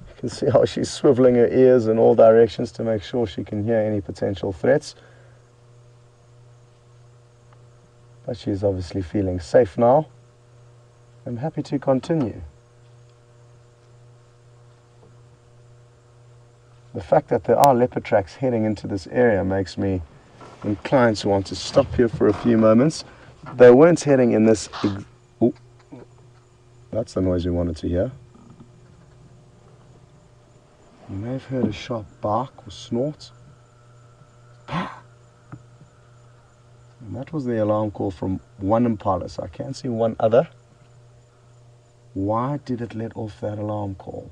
You can see how she's swiveling her ears in all directions to make sure she can hear any potential threats. But she's obviously feeling safe now. I'm happy to continue. The fact that there are leopard tracks heading into this area makes me inclined to want to stop here for a few moments. They weren't heading in this... Ooh, that's the noise we wanted to hear. You may have heard a sharp bark or snort. And that was the alarm call from one impala, so I can't see one other. Why did it let off that alarm call?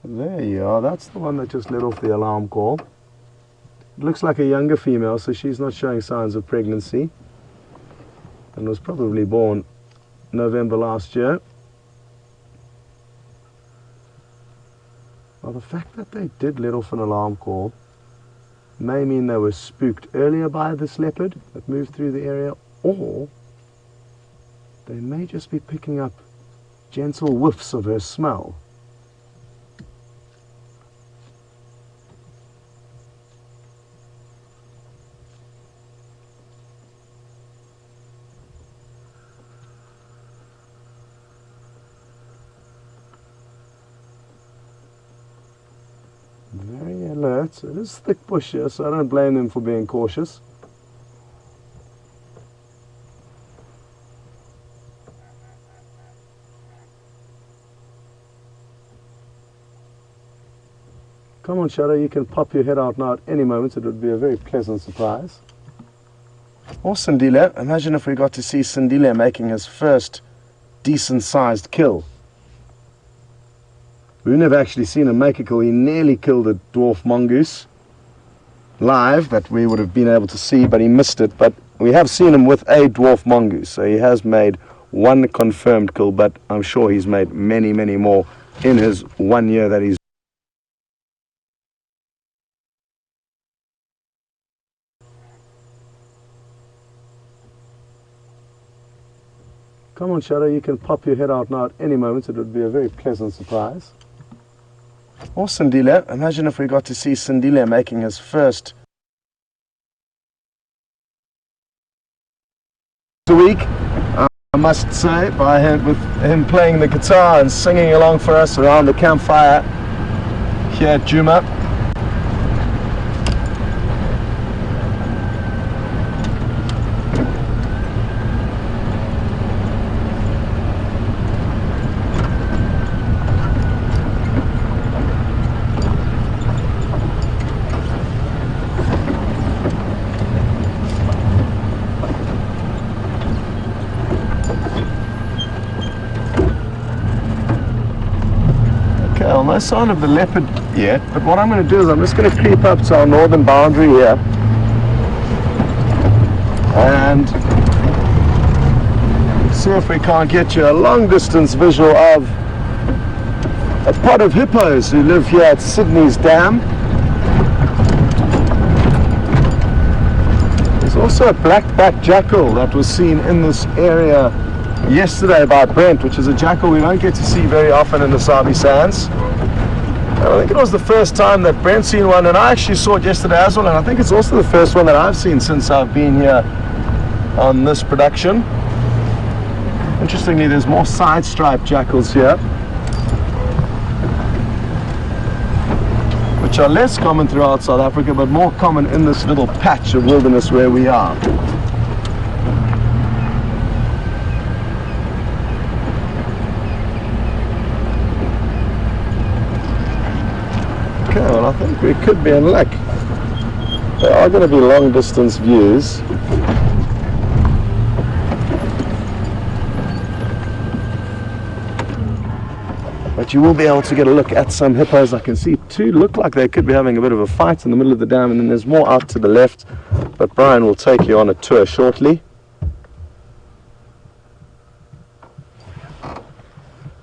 There you are, that's the one that just let off the alarm call. It looks like a younger female, so she's not showing signs of pregnancy and was probably born November last year. Well, the fact that they did let off an alarm call may mean they were spooked earlier by this leopard that moved through the area, or they may just be picking up gentle whiffs of her smell. Very alert. It is thick bush here, so I don't blame them for being cautious. Come on, Shadow, you can pop your head out now at any moment. It would be a very pleasant surprise. Or Sindile. Imagine if we got to see Sindile making his first decent-sized kill. We've never actually seen him make a kill. He nearly killed a dwarf mongoose live that we would have been able to see, but he missed it. But we have seen him with a dwarf mongoose, so he has made one confirmed kill, but I'm sure he's made many, many more in his 1 year that he's... Come on, Shadow, you can pop your head out now at any moment. It would be a very pleasant surprise. Or Sindile. Imagine if we got to see Sindile making his first week, I must say, by him, with him playing the guitar and singing along for us around the campfire here at Djuma. No sign of the leopard yet, but what I'm going to do is I'm just going to creep up to our northern boundary here and see if we can't get you a long distance visual of a pod of hippos who live here at Sydney's Dam. There's also a black-backed jackal that was seen in this area yesterday by Brent, which is a jackal we don't get to see very often in the Sabi Sands. I think it was the first time that Brent seen one, and I actually saw it yesterday as well, and I think it's also the first one that I've seen since I've been here on this production. Interestingly, there's more side-striped jackals here, which are less common throughout South Africa, but more common in this little patch of wilderness where we are. Okay, well, I think we could be in luck. There are going to be long distance views. But you will be able to get a look at some hippos. I can see two look like they could be having a bit of a fight in the middle of the dam, and then there's more out to the left. But Brian will take you on a tour shortly.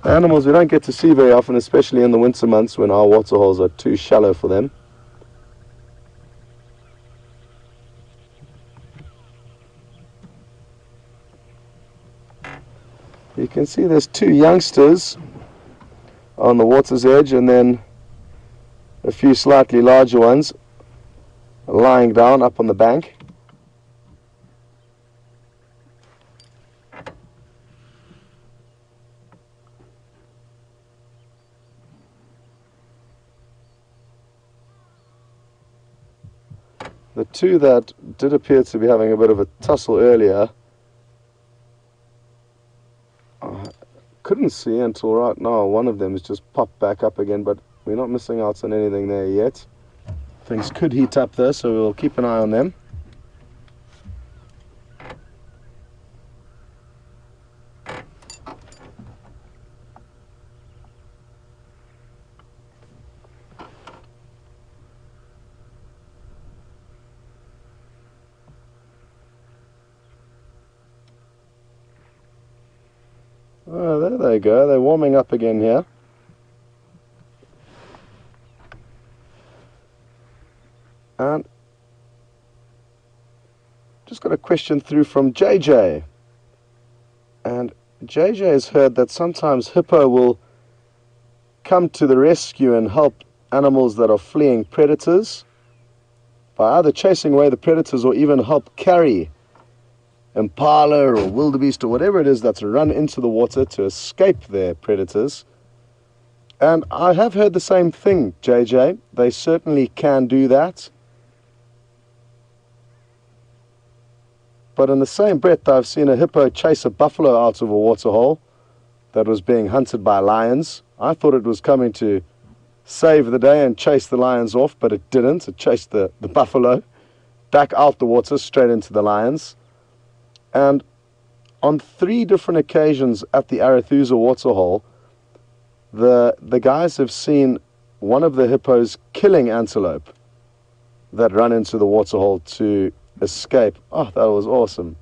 Animals we don't get to see very often, especially in the winter months when our waterholes are too shallow for them. You can see there's two youngsters on the water's edge and then a few slightly larger ones lying down up on the bank. The two that did appear to be having a bit of a tussle earlier, I couldn't see until right now. One of them has just popped back up again, but we're not missing out on anything there yet. Things could heat up though, so we'll keep an eye on them. Oh, there they go. They're warming up again here. And just got a question through from JJ. And JJ has heard that sometimes hippo will come to the rescue and help animals that are fleeing predators by either chasing away the predators or even help carry impala or wildebeest or whatever it is that's run into the water to escape their predators. And I have heard the same thing, JJ. They certainly can do that. But in the same breath, I've seen a hippo chase a buffalo out of a waterhole that was being hunted by lions. I thought it was coming to save the day and chase the lions off, but it didn't. It chased the buffalo back out the water straight into the lions. And on 3 different occasions at the Arathusa waterhole, the guys have seen one of the hippos killing antelope that run into the waterhole to escape. Oh, that was awesome.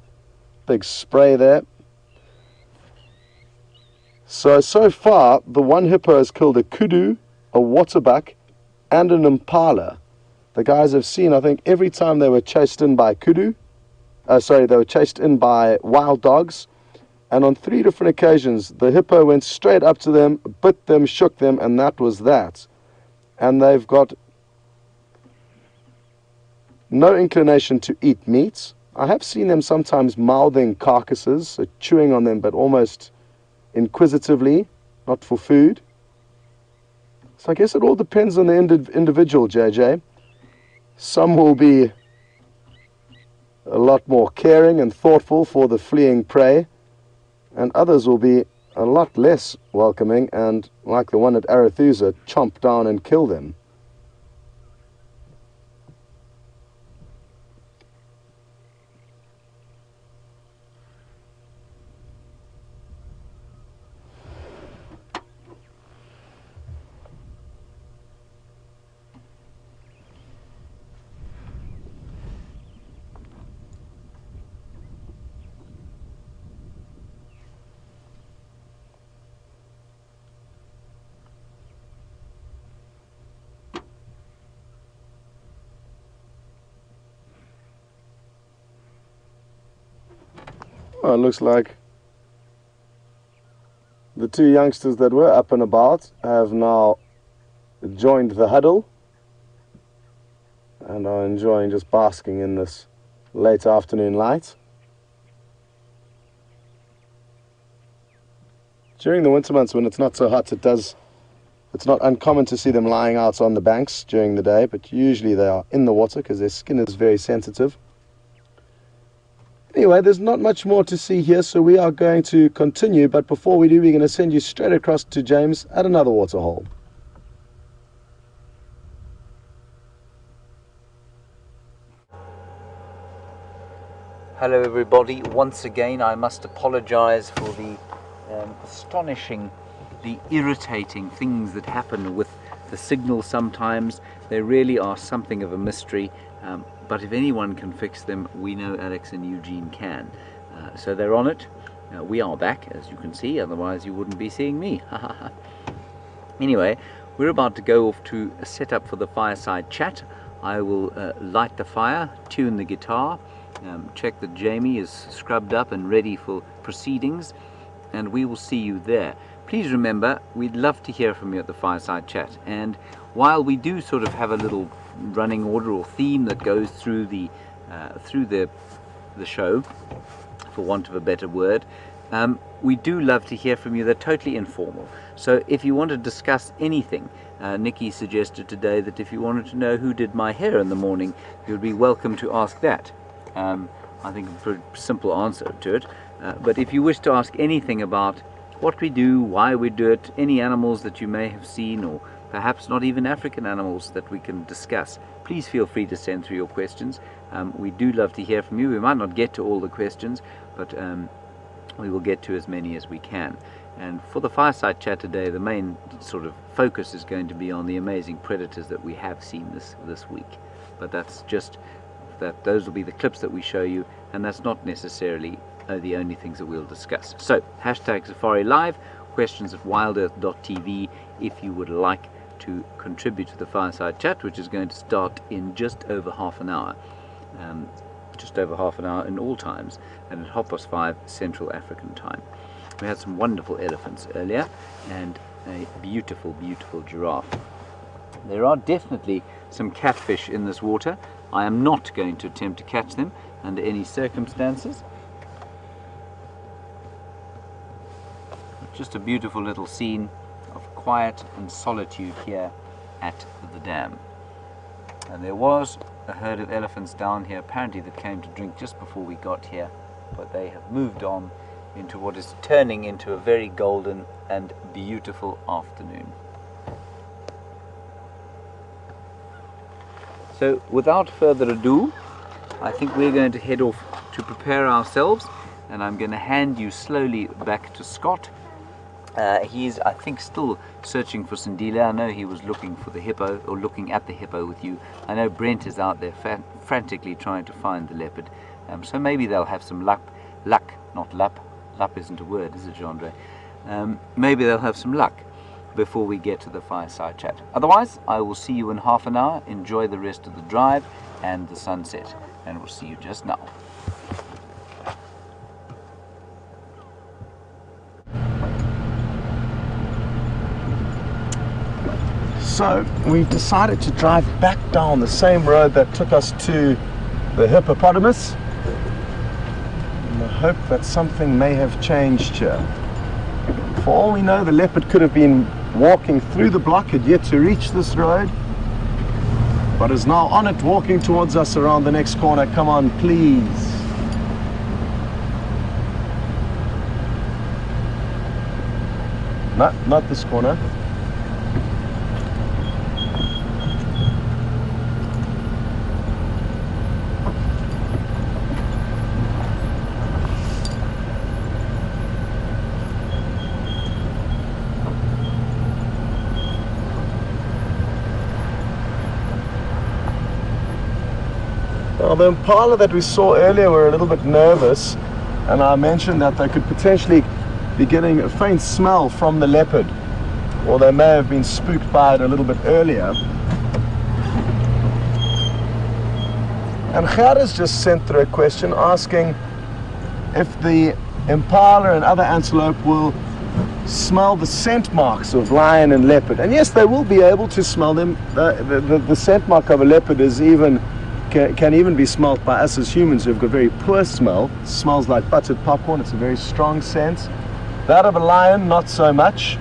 Big spray there. So far, the one hippo has killed a kudu, a waterbuck, and an impala. The guys have seen, I think, every time they were chased in by kudu, they were chased in by wild dogs, and on 3 different occasions the hippo went straight up to them, bit them, shook them, and that was that. And they've got no inclination to eat meat. I have seen them sometimes mouthing carcasses, chewing on them, but almost inquisitively, not for food. So I guess it all depends on the individual, JJ. Some will be a lot more caring and thoughtful for the fleeing prey, and others will be a lot less welcoming and, like the one at Arathusa, chomp down and kill them. Well, it looks like the 2 youngsters that were up and about have now joined the huddle and are enjoying just basking in this late afternoon light. During the winter months when it's not so hot, it's not uncommon to see them lying out on the banks during the day, but usually they are in the water because their skin is very sensitive. Anyway, there's not much more to see here, so we are going to continue, but before we do, we're going to send you straight across to James at another waterhole. Hello everybody, once again I must apologize for the astonishing, the irritating things that happen with the signal sometimes. They really are something of a mystery. But if anyone can fix them, we know Alex and Eugene can. So they're on it. We are back, as you can see, otherwise you wouldn't be seeing me. Anyway, we're about to go off to set up for the fireside chat. I will light the fire, tune the guitar, check that Jamie is scrubbed up and ready for proceedings, and we will see you there. Please remember, we'd love to hear from you at the Fireside Chat, and while we do sort of have a little running order or theme that goes through the show, for want of a better word, we do love to hear from you. They're totally informal. So if you want to discuss anything, Nikki suggested today that if you wanted to know who did my hair in the morning, you'd be welcome to ask that. I think a pretty simple answer to it. But if you wish to ask anything about what we do, why we do it, any animals that you may have seen, or perhaps not even African animals that we can discuss, please feel free to send through your questions. We do love to hear from you. We might not get to all the questions, but we will get to as many as we can. And for the Fireside Chat today, the main sort of focus is going to be on the amazing predators that we have seen this week. But that's just that, those will be the clips that we show you, and that's not necessarily the only things that we'll discuss. So hashtag Safari Live, questions at wildearth.tv if you would like to contribute to the Fireside Chat, which is going to start in just over half an hour. Just over half an hour in all times, and at 5:30 Central African time. We had some wonderful elephants earlier, and a beautiful, beautiful giraffe. There are definitely some catfish in this water. I am not going to attempt to catch them under any circumstances. Just a beautiful little scene of quiet and solitude here at the dam. And there was a herd of elephants down here apparently that came to drink just before we got here, but they have moved on into what is turning into a very golden and beautiful afternoon. So without further ado, I think we're going to head off to prepare ourselves, and I'm going to hand you slowly back to Scott. He's, I think, still searching for Sindile. I know he was looking for the hippo, or looking at the hippo with you. I know Brent is out there frantically trying to find the leopard. So maybe they'll have some luck, not lup. Lup isn't a word, is it, Jean-Andre? Maybe they'll have some luck before we get to the Fireside Chat. Otherwise, I will see you in half an hour. Enjoy the rest of the drive and the sunset, and we'll see you just now. So we've decided to drive back down the same road that took us to the hippopotamus, in the hope that something may have changed here. For all we know, the leopard could have been walking through the block, had yet to reach this road, but is now on it, walking towards us around the next corner. Come on, please. No, not this corner. Now, the impala that we saw earlier were a little bit nervous, and I mentioned that they could potentially be getting a faint smell from the leopard, or they may have been spooked by it a little bit earlier. And Gerard's just sent through a question asking if the impala and other antelope will smell the scent marks of lion and leopard. And yes, they will be able to smell them. The scent mark of a leopard is can even be smelt by us as humans who've got very poor smell. It smells like buttered popcorn. It's a very strong scent. That of a lion, not so much.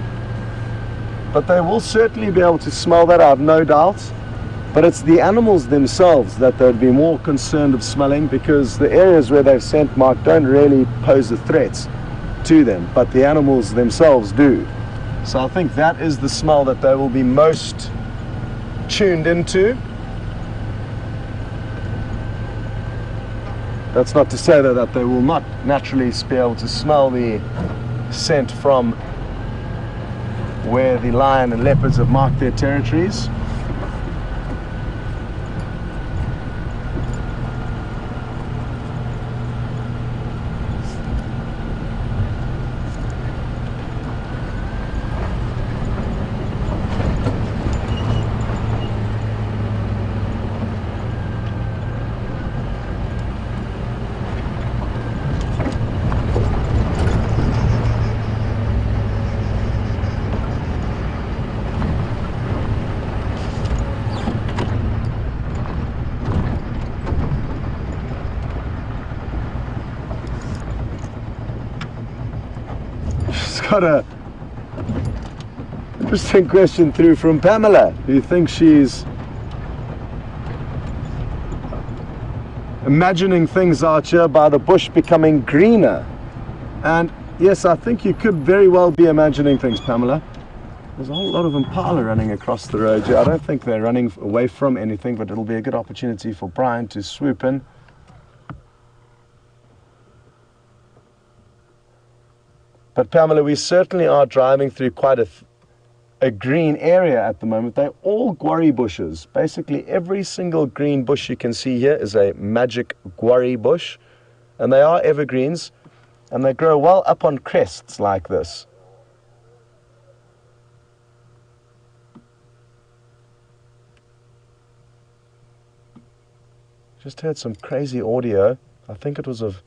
But they will certainly be able to smell that out, no doubt. But it's the animals themselves that they'd be more concerned of smelling, because the areas where they've scent marked don't really pose a threat to them, but the animals themselves do. So I think that is the smell that they will be most tuned into. That's not to say though that they will not naturally be able to smell the scent from where the lion and leopards have marked their territories. got a interesting question through from Pamela, who thinks she's imagining things out here by the bush becoming greener. And yes, I think you could very well be imagining things, Pamela. There's a whole lot of impala running across the road here. I don't think they're running away from anything, but it'll be a good opportunity for Brian to swoop in. But Pamela, we certainly are driving through quite a green area at the moment. They're all guarri bushes. Basically every single green bush you can see here is a magic guarri bush, and they are evergreens, and they grow well up on crests like this. Just heard some crazy audio. I think it was of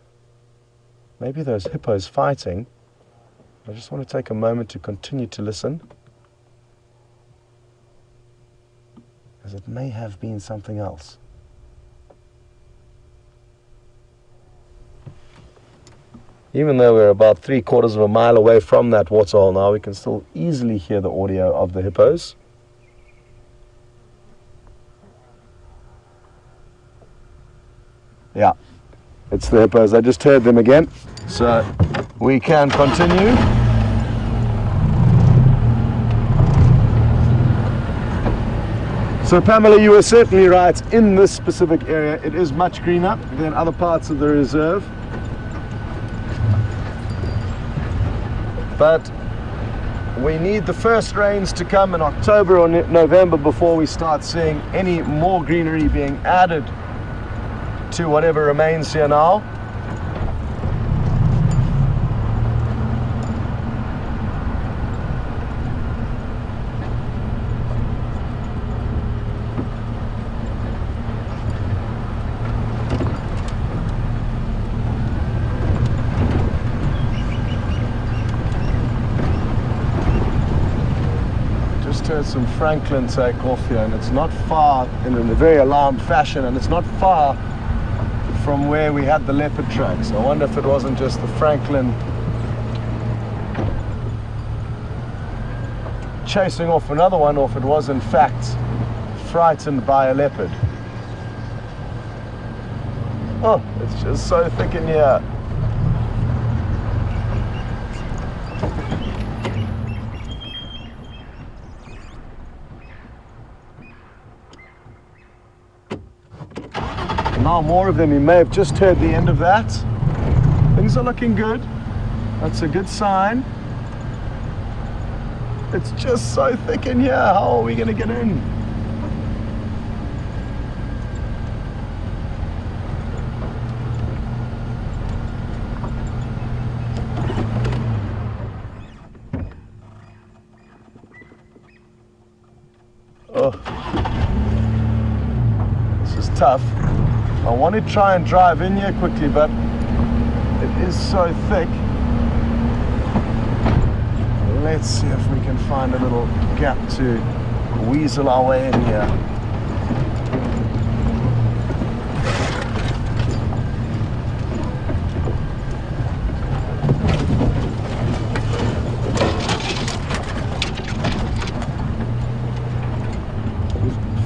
maybe those hippos fighting. I just want to take a moment to continue to listen, as it may have been something else. Even though we're about 3/4 of a mile away from that waterhole now, we can still easily hear the audio of the hippos. Yeah, it's the hippos. I just heard them again. So we can continue. So Pamela, you were certainly right. In this specific area, it is much greener than other parts of the reserve. But we need the first rains to come in October or November before we start seeing any more greenery being added to whatever remains here now. Just heard some Franklin take off here, and it's not far, in a very alarmed fashion, and it's not far from where we had the leopard tracks. I wonder if it wasn't just the Franklin chasing off another one, or if it was in fact frightened by a leopard. Oh, it's just so thick in here. Now more of them. You may have just heard the end of that. Things are looking good. That's a good sign. It's just so thick in here. How are we going to get in? Oh, this is tough. I want to try and drive in here quickly, but it is so thick. Let's see if we can find a little gap to weasel our way in here.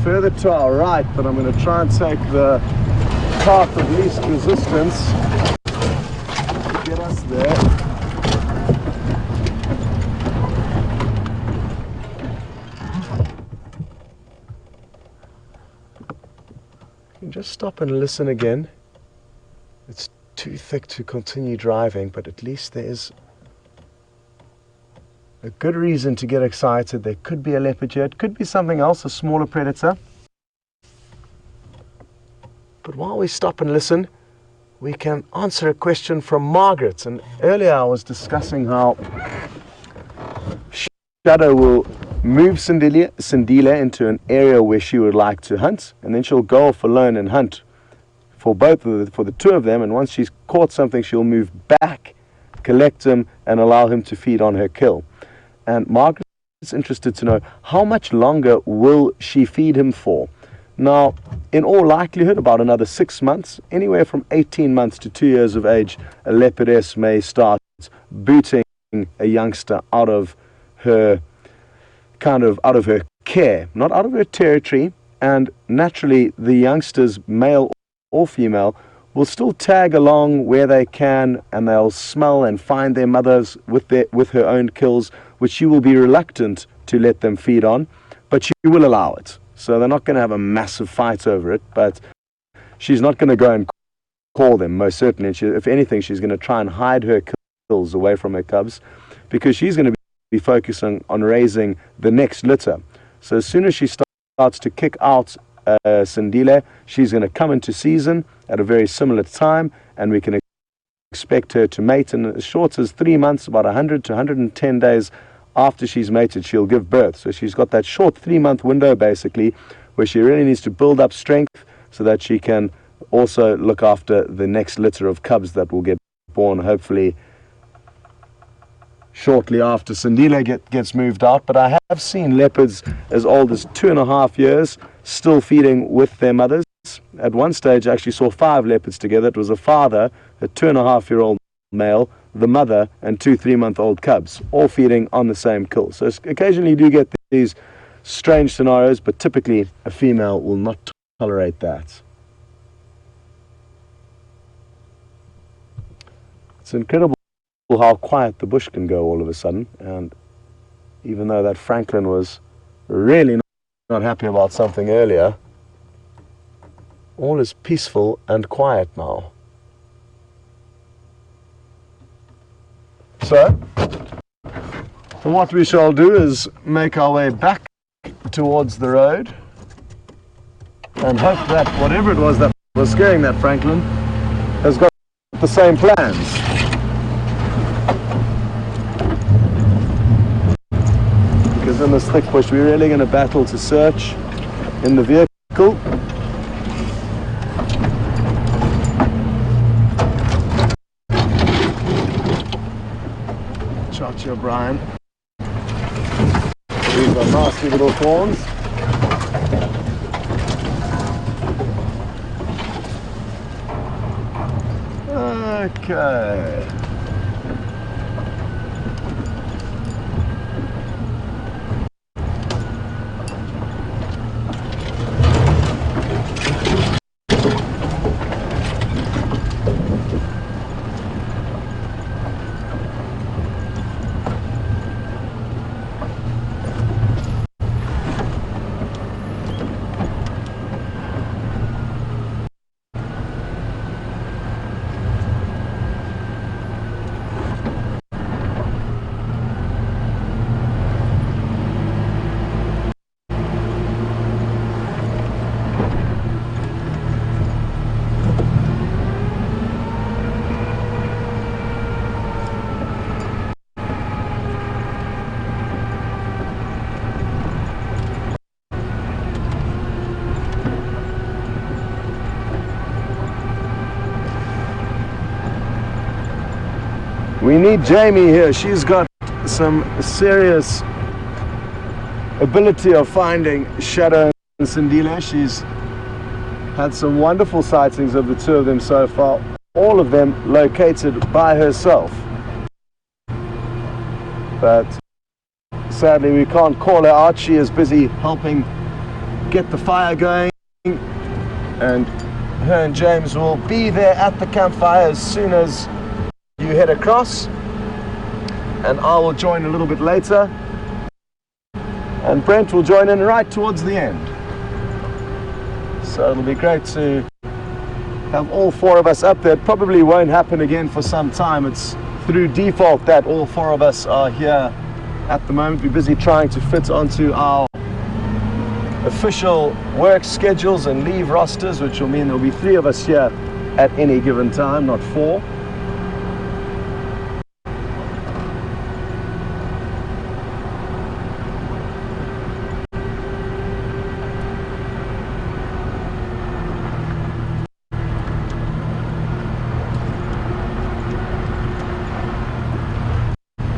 Further to our right, but I'm going to try and take the path of least resistance to get us there. You can just stop and listen again. It's too thick to continue driving, but at least there is a good reason to get excited. There could be a leopard here. It could be something else, a smaller predator. But while we stop and listen, we can answer a question from Margaret. And earlier I was discussing how Shadow will move Sindile into an area where she would like to hunt, and then she'll go off alone and hunt for the two of them. And once she's caught something, she'll move back, collect him, and allow him to feed on her kill. And Margaret is interested to know, how much longer will she feed him for? Now, in all likelihood, about another 6 months, anywhere from 18 months to 2 years of age, a leopardess may start booting a youngster out of her care, not out of her territory, and naturally the youngsters, male or female, will still tag along where they can, and they'll smell and find their mothers with her own kills, which she will be reluctant to let them feed on, but she will allow it. So they're not going to have a massive fight over it, but she's not going to go and call them, most certainly. If anything, she's going to try and hide her kills away from her cubs, because she's going to be focusing on raising the next litter. So as soon as she starts to kick out Sindile, she's going to come into season at a very similar time, and we can expect her to mate in as short as 3 months, about 100 to 110 days after she's mated, she'll give birth. So she's got that short 3-month window, basically, where she really needs to build up strength so that she can also look after the next litter of cubs that will get born, hopefully shortly after Sindile gets moved out. But I have seen leopards as old as 2.5 years still feeding with their mothers. At one stage I actually saw 5 leopards together. It was a father, a 2.5-year-old male, the mother, and 2 3-month-old cubs, all feeding on the same kill. So occasionally you do get these strange scenarios, but typically a female will not tolerate that. It's incredible how quiet the bush can go all of a sudden, and even though that Franklin was really not happy about something earlier, all is peaceful and quiet now. So what we shall do is make our way back towards the road and hope that whatever it was that was scaring that Franklin has got the same plans. Because in this thick bush we're really going to battle to search in the vehicle. Chachi O'Brien. These are nasty little thorns. Okay. We need Jamie here. She's got some serious ability of finding Shadow and Sindile. She's had some wonderful sightings of the 2 of them so far, all of them located by herself. But sadly we can't call her out. She is busy helping get the fire going, and her and James will be there at the campfire as soon as you head across, and I will join a little bit later, and Brent will join in right towards the end. So it'll be great to have all 4 of us up there. It probably won't happen again for some time. It's through default that all 4 of us are here at the moment. We're busy trying to fit onto our official work schedules and leave rosters, which will mean there'll be 3 of us here at any given time, not 4.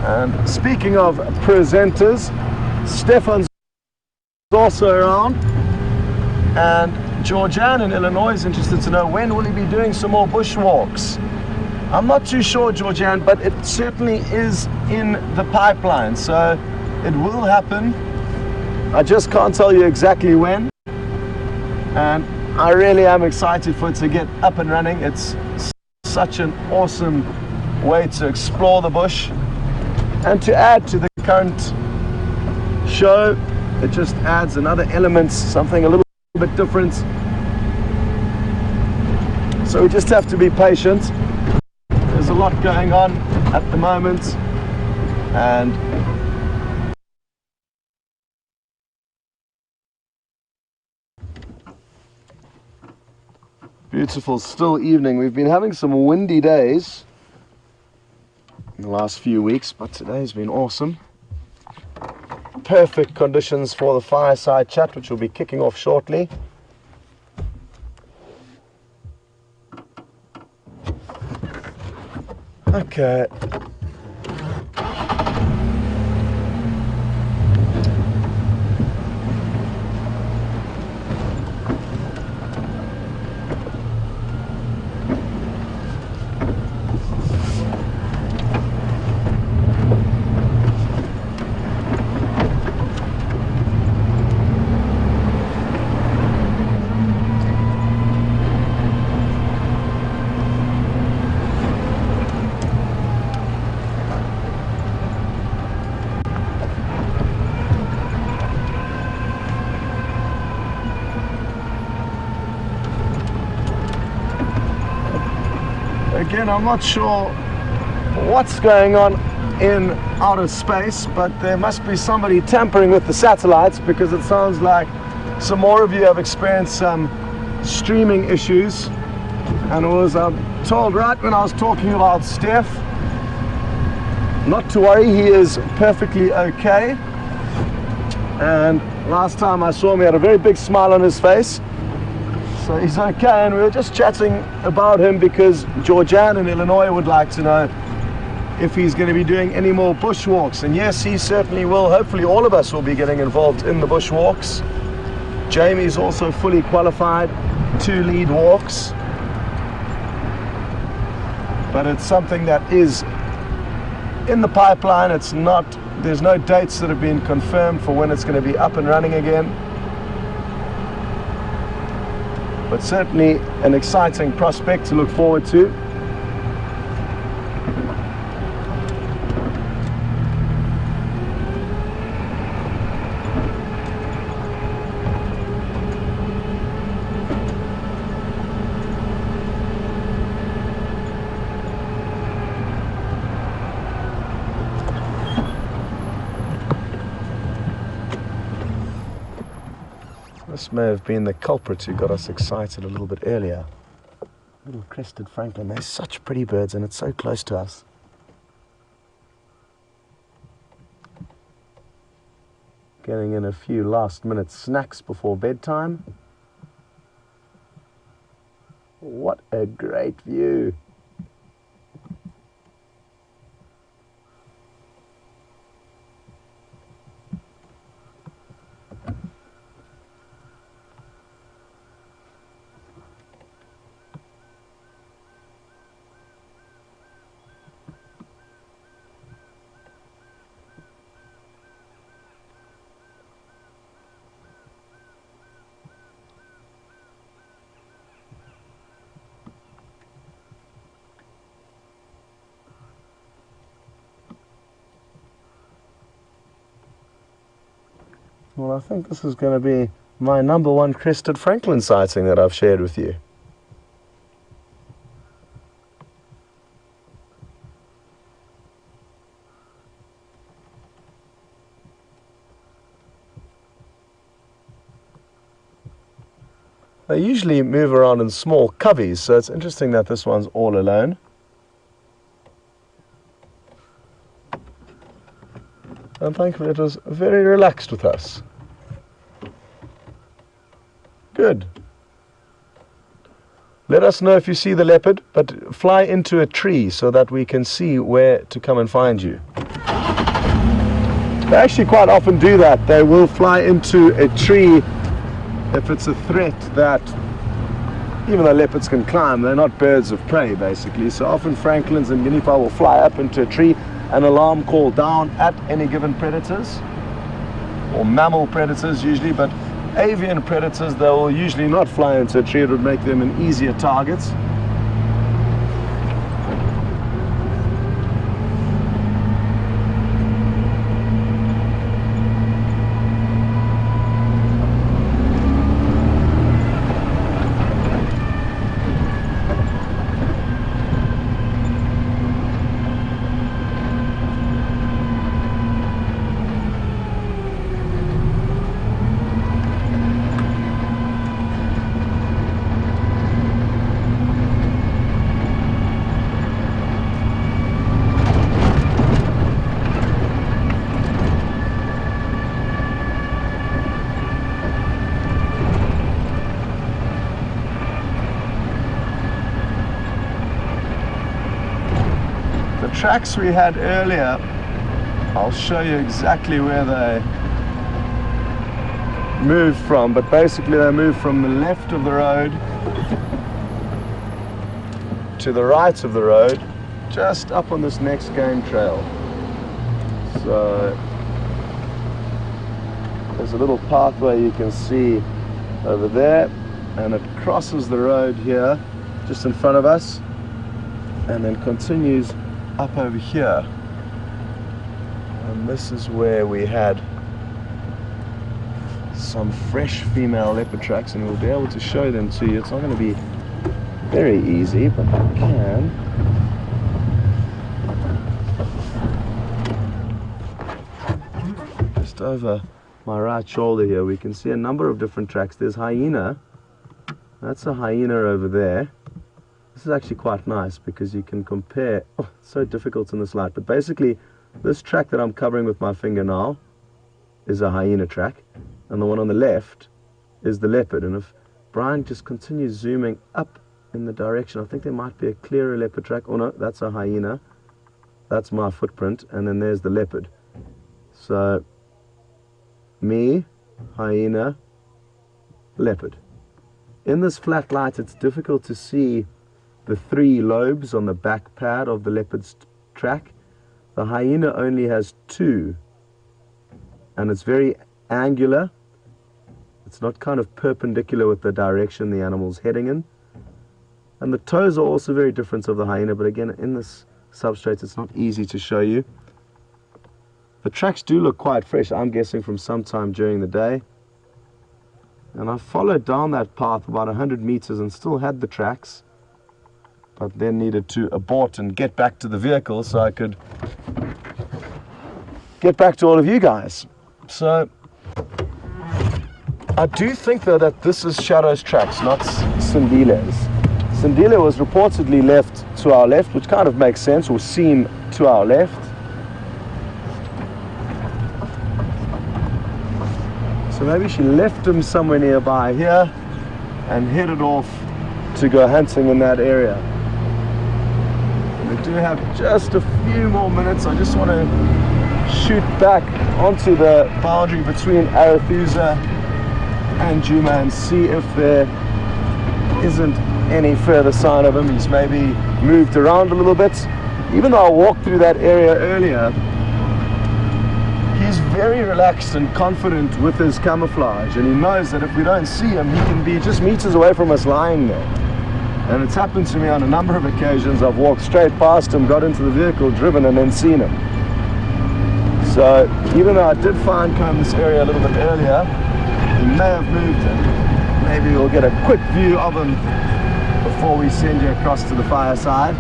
And speaking of presenters, Stefan's also around, and Georgianne in Illinois is interested to know when will he be doing some more bushwalks. I'm not too sure, Georgianne, but it certainly is in the pipeline, so it will happen. I just can't tell you exactly when, and I really am excited for it to get up and running. It's such an awesome way to explore the bush, and to add to the current show, it just adds another element, something a little bit different. So we just have to be patient. There's a lot going on at the moment, and beautiful still evening. We've been having some windy days in the last few weeks, but today's been awesome. Perfect conditions for the fireside chat, which will be kicking off shortly. Okay. Again, I'm not sure what's going on in outer space, but there must be somebody tampering with the satellites, because it sounds like some more of you have experienced some streaming issues. And I was told right when I was talking about Steph, not to worry, he is perfectly okay. And last time I saw him, he had a very big smile on his face. So he's okay, and we were just chatting about him because Georgianne in Illinois would like to know if he's going to be doing any more bushwalks. And yes, he certainly will. Hopefully all of us will be getting involved in the bushwalks. Jamie's also fully qualified to lead walks. But it's something that is in the pipeline. It's not, there's no dates that have been confirmed for when it's going to be up and running again. But certainly an exciting prospect to look forward to. This may have been the culprit who got us excited a little bit earlier. Little crested francolin. They're such pretty birds, and it's so close to us. Getting in a few last-minute snacks before bedtime. What a great view. Well, I think this is going to be my #1 crested francolin sighting that I've shared with you. They usually move around in small coveys, so it's interesting that this one's all alone. And thankfully it was very relaxed with us. Good. Let us know if you see the leopard, but fly into a tree so that we can see where to come and find you. They actually quite often do that. They will fly into a tree if it's a threat that even though leopards can climb, they're not birds of prey basically. So often francolins and guinea fowl will fly up into a tree, an alarm call down at any given predators, or mammal predators usually, but avian predators, they will usually not fly into a tree. It would make them an easier target. Tracks we had earlier, I'll show you exactly where they moved from, but basically they moved from the left of the road to the right of the road, just up on this next game trail. So there's a little pathway you can see over there, and it crosses the road here just in front of us and then continues up over here, and this is where we had some fresh female leopard tracks, and we'll be able to show them to you. It's not going to be very easy, but I can. Just over my right shoulder here we can see a number of different tracks. There's hyena, that's a hyena over there. This is actually quite nice because you can compare. Oh, it's so difficult in this light, but basically this track that I'm covering with my finger now is a hyena track, and the one on the left is the leopard. And if Brian just continues zooming up in the direction, I think there might be a clearer leopard track. Oh no, that's a hyena, that's my footprint, and then there's the leopard. So me, hyena, leopard. In this flat light it's difficult to see the three lobes on the back pad of the leopard's track. The hyena only has two, and it's very angular. It's not kind of perpendicular with the direction the animal's heading in. And the toes are also very different of the hyena, but again, in this substrate it's not easy to show you. The tracks do look quite fresh, I'm guessing from sometime during the day. And I followed down that path about 100 meters and still had the tracks, but then needed to abort and get back to the vehicle so I could get back to all of you guys. So I do think though that this is Shadow's tracks, not Sindile's. Sindile was reportedly left to our left, which kind of makes sense, or seen to our left. So maybe she left him somewhere nearby here and headed off to go hunting in that area. We do have just a few more minutes. I just want to shoot back onto the boundary between Arethusa and Djuma and see if there isn't any further sign of him. He's maybe moved around a little bit. Even though I walked through that area earlier, he's very relaxed and confident with his camouflage, and he knows that if we don't see him, he can be just meters away from us lying there. And it's happened to me on a number of occasions. I've walked straight past him, got into the vehicle, driven, and then seen him. So even though I did find comb this area a little bit earlier, he may have moved him. Maybe we'll get a quick view of him before we send you across to the fireside.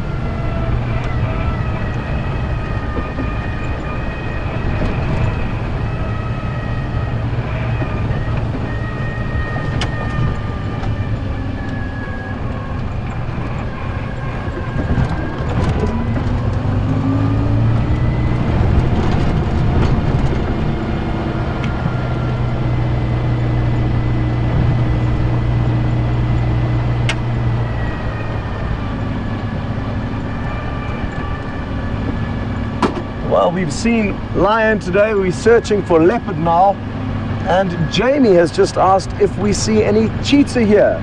Well, we've seen lion today, we're searching for leopard now, and Jamie has just asked if we see any cheetah here.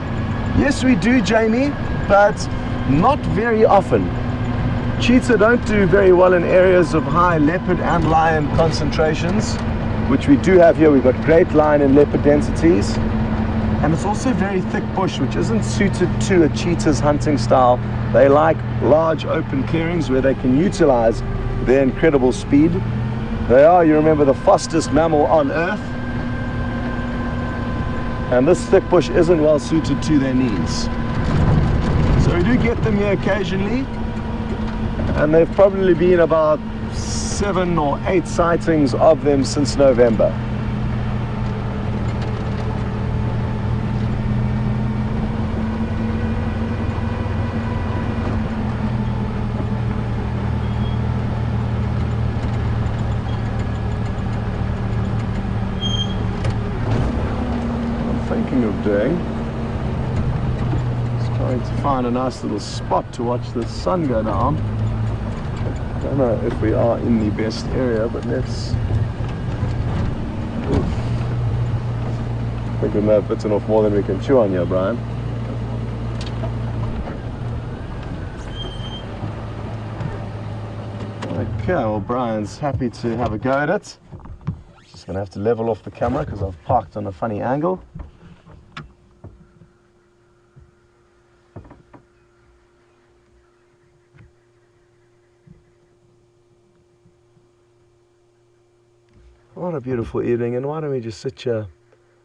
Yes, we do, Jamie, but not very often. Cheetah don't do very well in areas of high leopard and lion concentrations, which we do have here. We've got great lion and leopard densities. And it's also very thick bush, which isn't suited to a cheetah's hunting style. They like large open clearings where they can utilize their incredible speed. They are, you remember, the fastest mammal on earth. And this thick bush isn't well suited to their needs. So we do get them here occasionally. And there've probably been about 7 or 8 sightings of them since November. Of doing is trying to find a nice little spot to watch the sun go down. I don't know if we are in the best area, but let's. Oof. I think we may have bitten off more than we can chew on here, Brian. Okay, well, Brian's happy to have a go at it. Just gonna have to level off the camera because I've parked on a funny angle. What a beautiful evening, and why don't we just sit here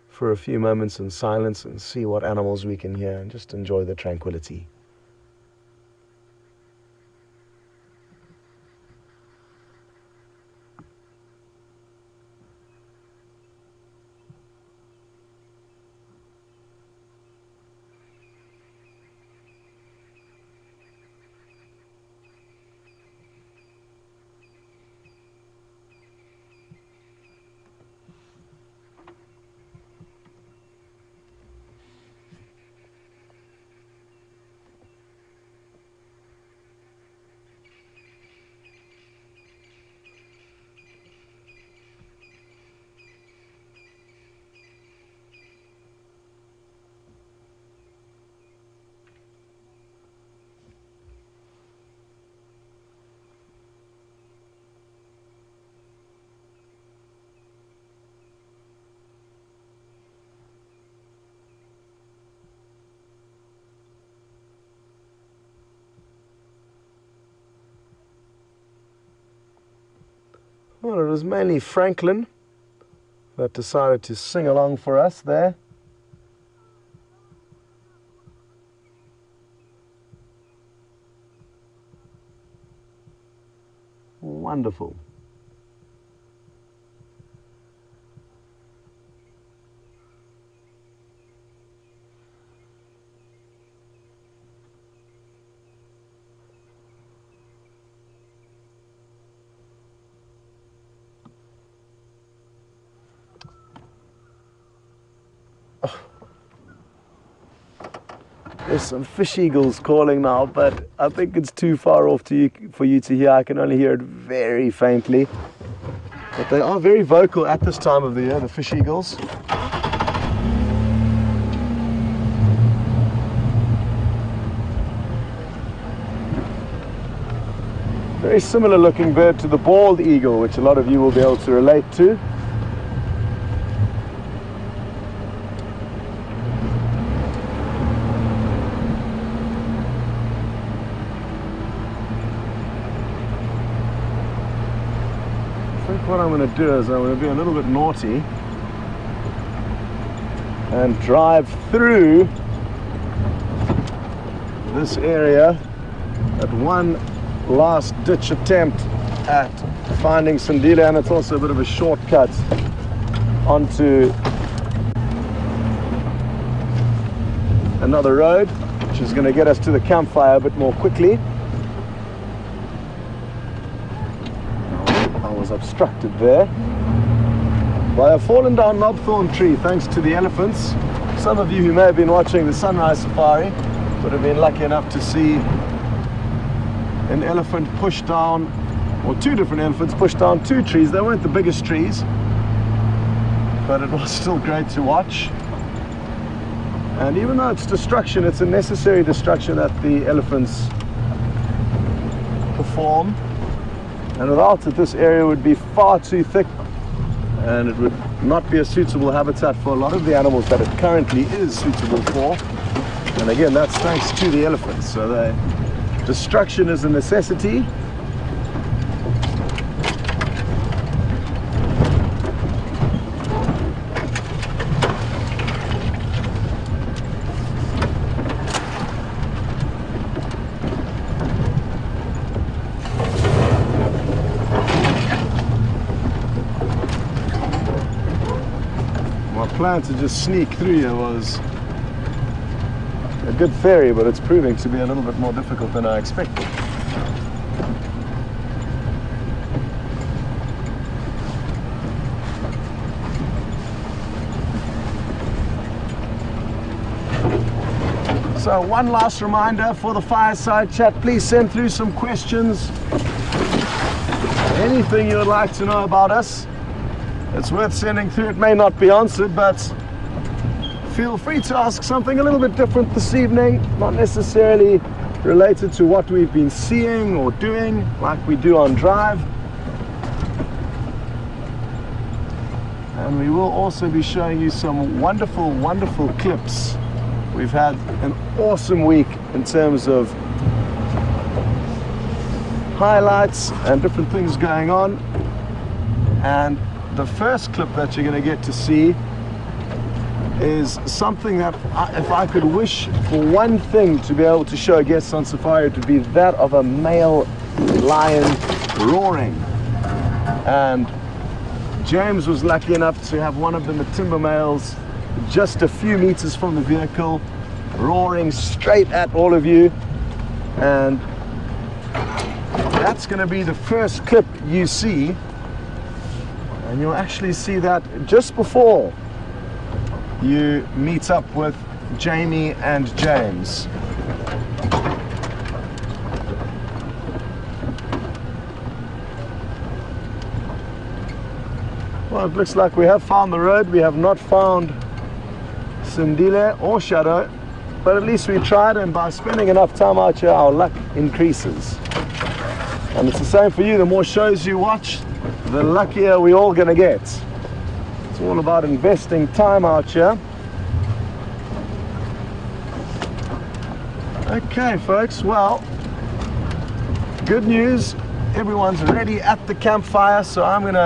for a few moments in silence and see what animals we can hear and just enjoy the tranquility. Well, it was mainly Franklin that decided to sing along for us there. Wonderful. There's some fish eagles calling now, but I think it's too far off for you to hear. I can only hear it very faintly. But they are very vocal at this time of the year, the fish eagles. Very similar looking bird to the bald eagle, which a lot of you will be able to relate to. What I'm going to do is I'm going to be a little bit naughty and drive through this area at one last ditch attempt at finding Sandile, and it's also a bit of a shortcut onto another road, which is going to get us to the campfire a bit more quickly. Obstructed there by a fallen down knobthorn tree, thanks to the elephants. Some of you who may have been watching the sunrise safari would have been lucky enough to see an elephant push down, or 2 different elephants push down 2 trees. They weren't the biggest trees, but it was still great to watch. And even though it's destruction, it's a necessary destruction that the elephants perform. And without it, this area would be far too thick, and it would not be a suitable habitat for a lot of the animals that it currently is suitable for. And again, that's thanks to the elephants. So the destruction is a necessity. My plan to just sneak through here was a good theory, but it's proving to be a little bit more difficult than I expected. So one last reminder for the fireside chat, please send through some questions. Anything you would like to know about us, it's worth sending through. It may not be answered, but feel free to ask something a little bit different this evening, not necessarily related to what we've been seeing or doing like we do on Drive. And we will also be showing you some wonderful, wonderful clips. We've had an awesome week in terms of highlights and different things going on. And the first clip that you're going to get to see is something that if I could wish for one thing to be able to show guests on safari, it would be that of a male lion roaring. And James was lucky enough to have one of the Matimba males just a few meters from the vehicle, roaring straight at all of you. And that's going to be the first clip you see, and you'll actually see that just before you meet up with Jamie and James. Well, it looks like we have found the road. We have not found Sindile or Shadow, but at least we tried, and by spending enough time out here, our luck increases. And it's the same for you. The more shows you watch, the luckier we're all going to get. It's all about investing time out here. Okay, folks, well, good news. Everyone's ready at the campfire, so I'm going to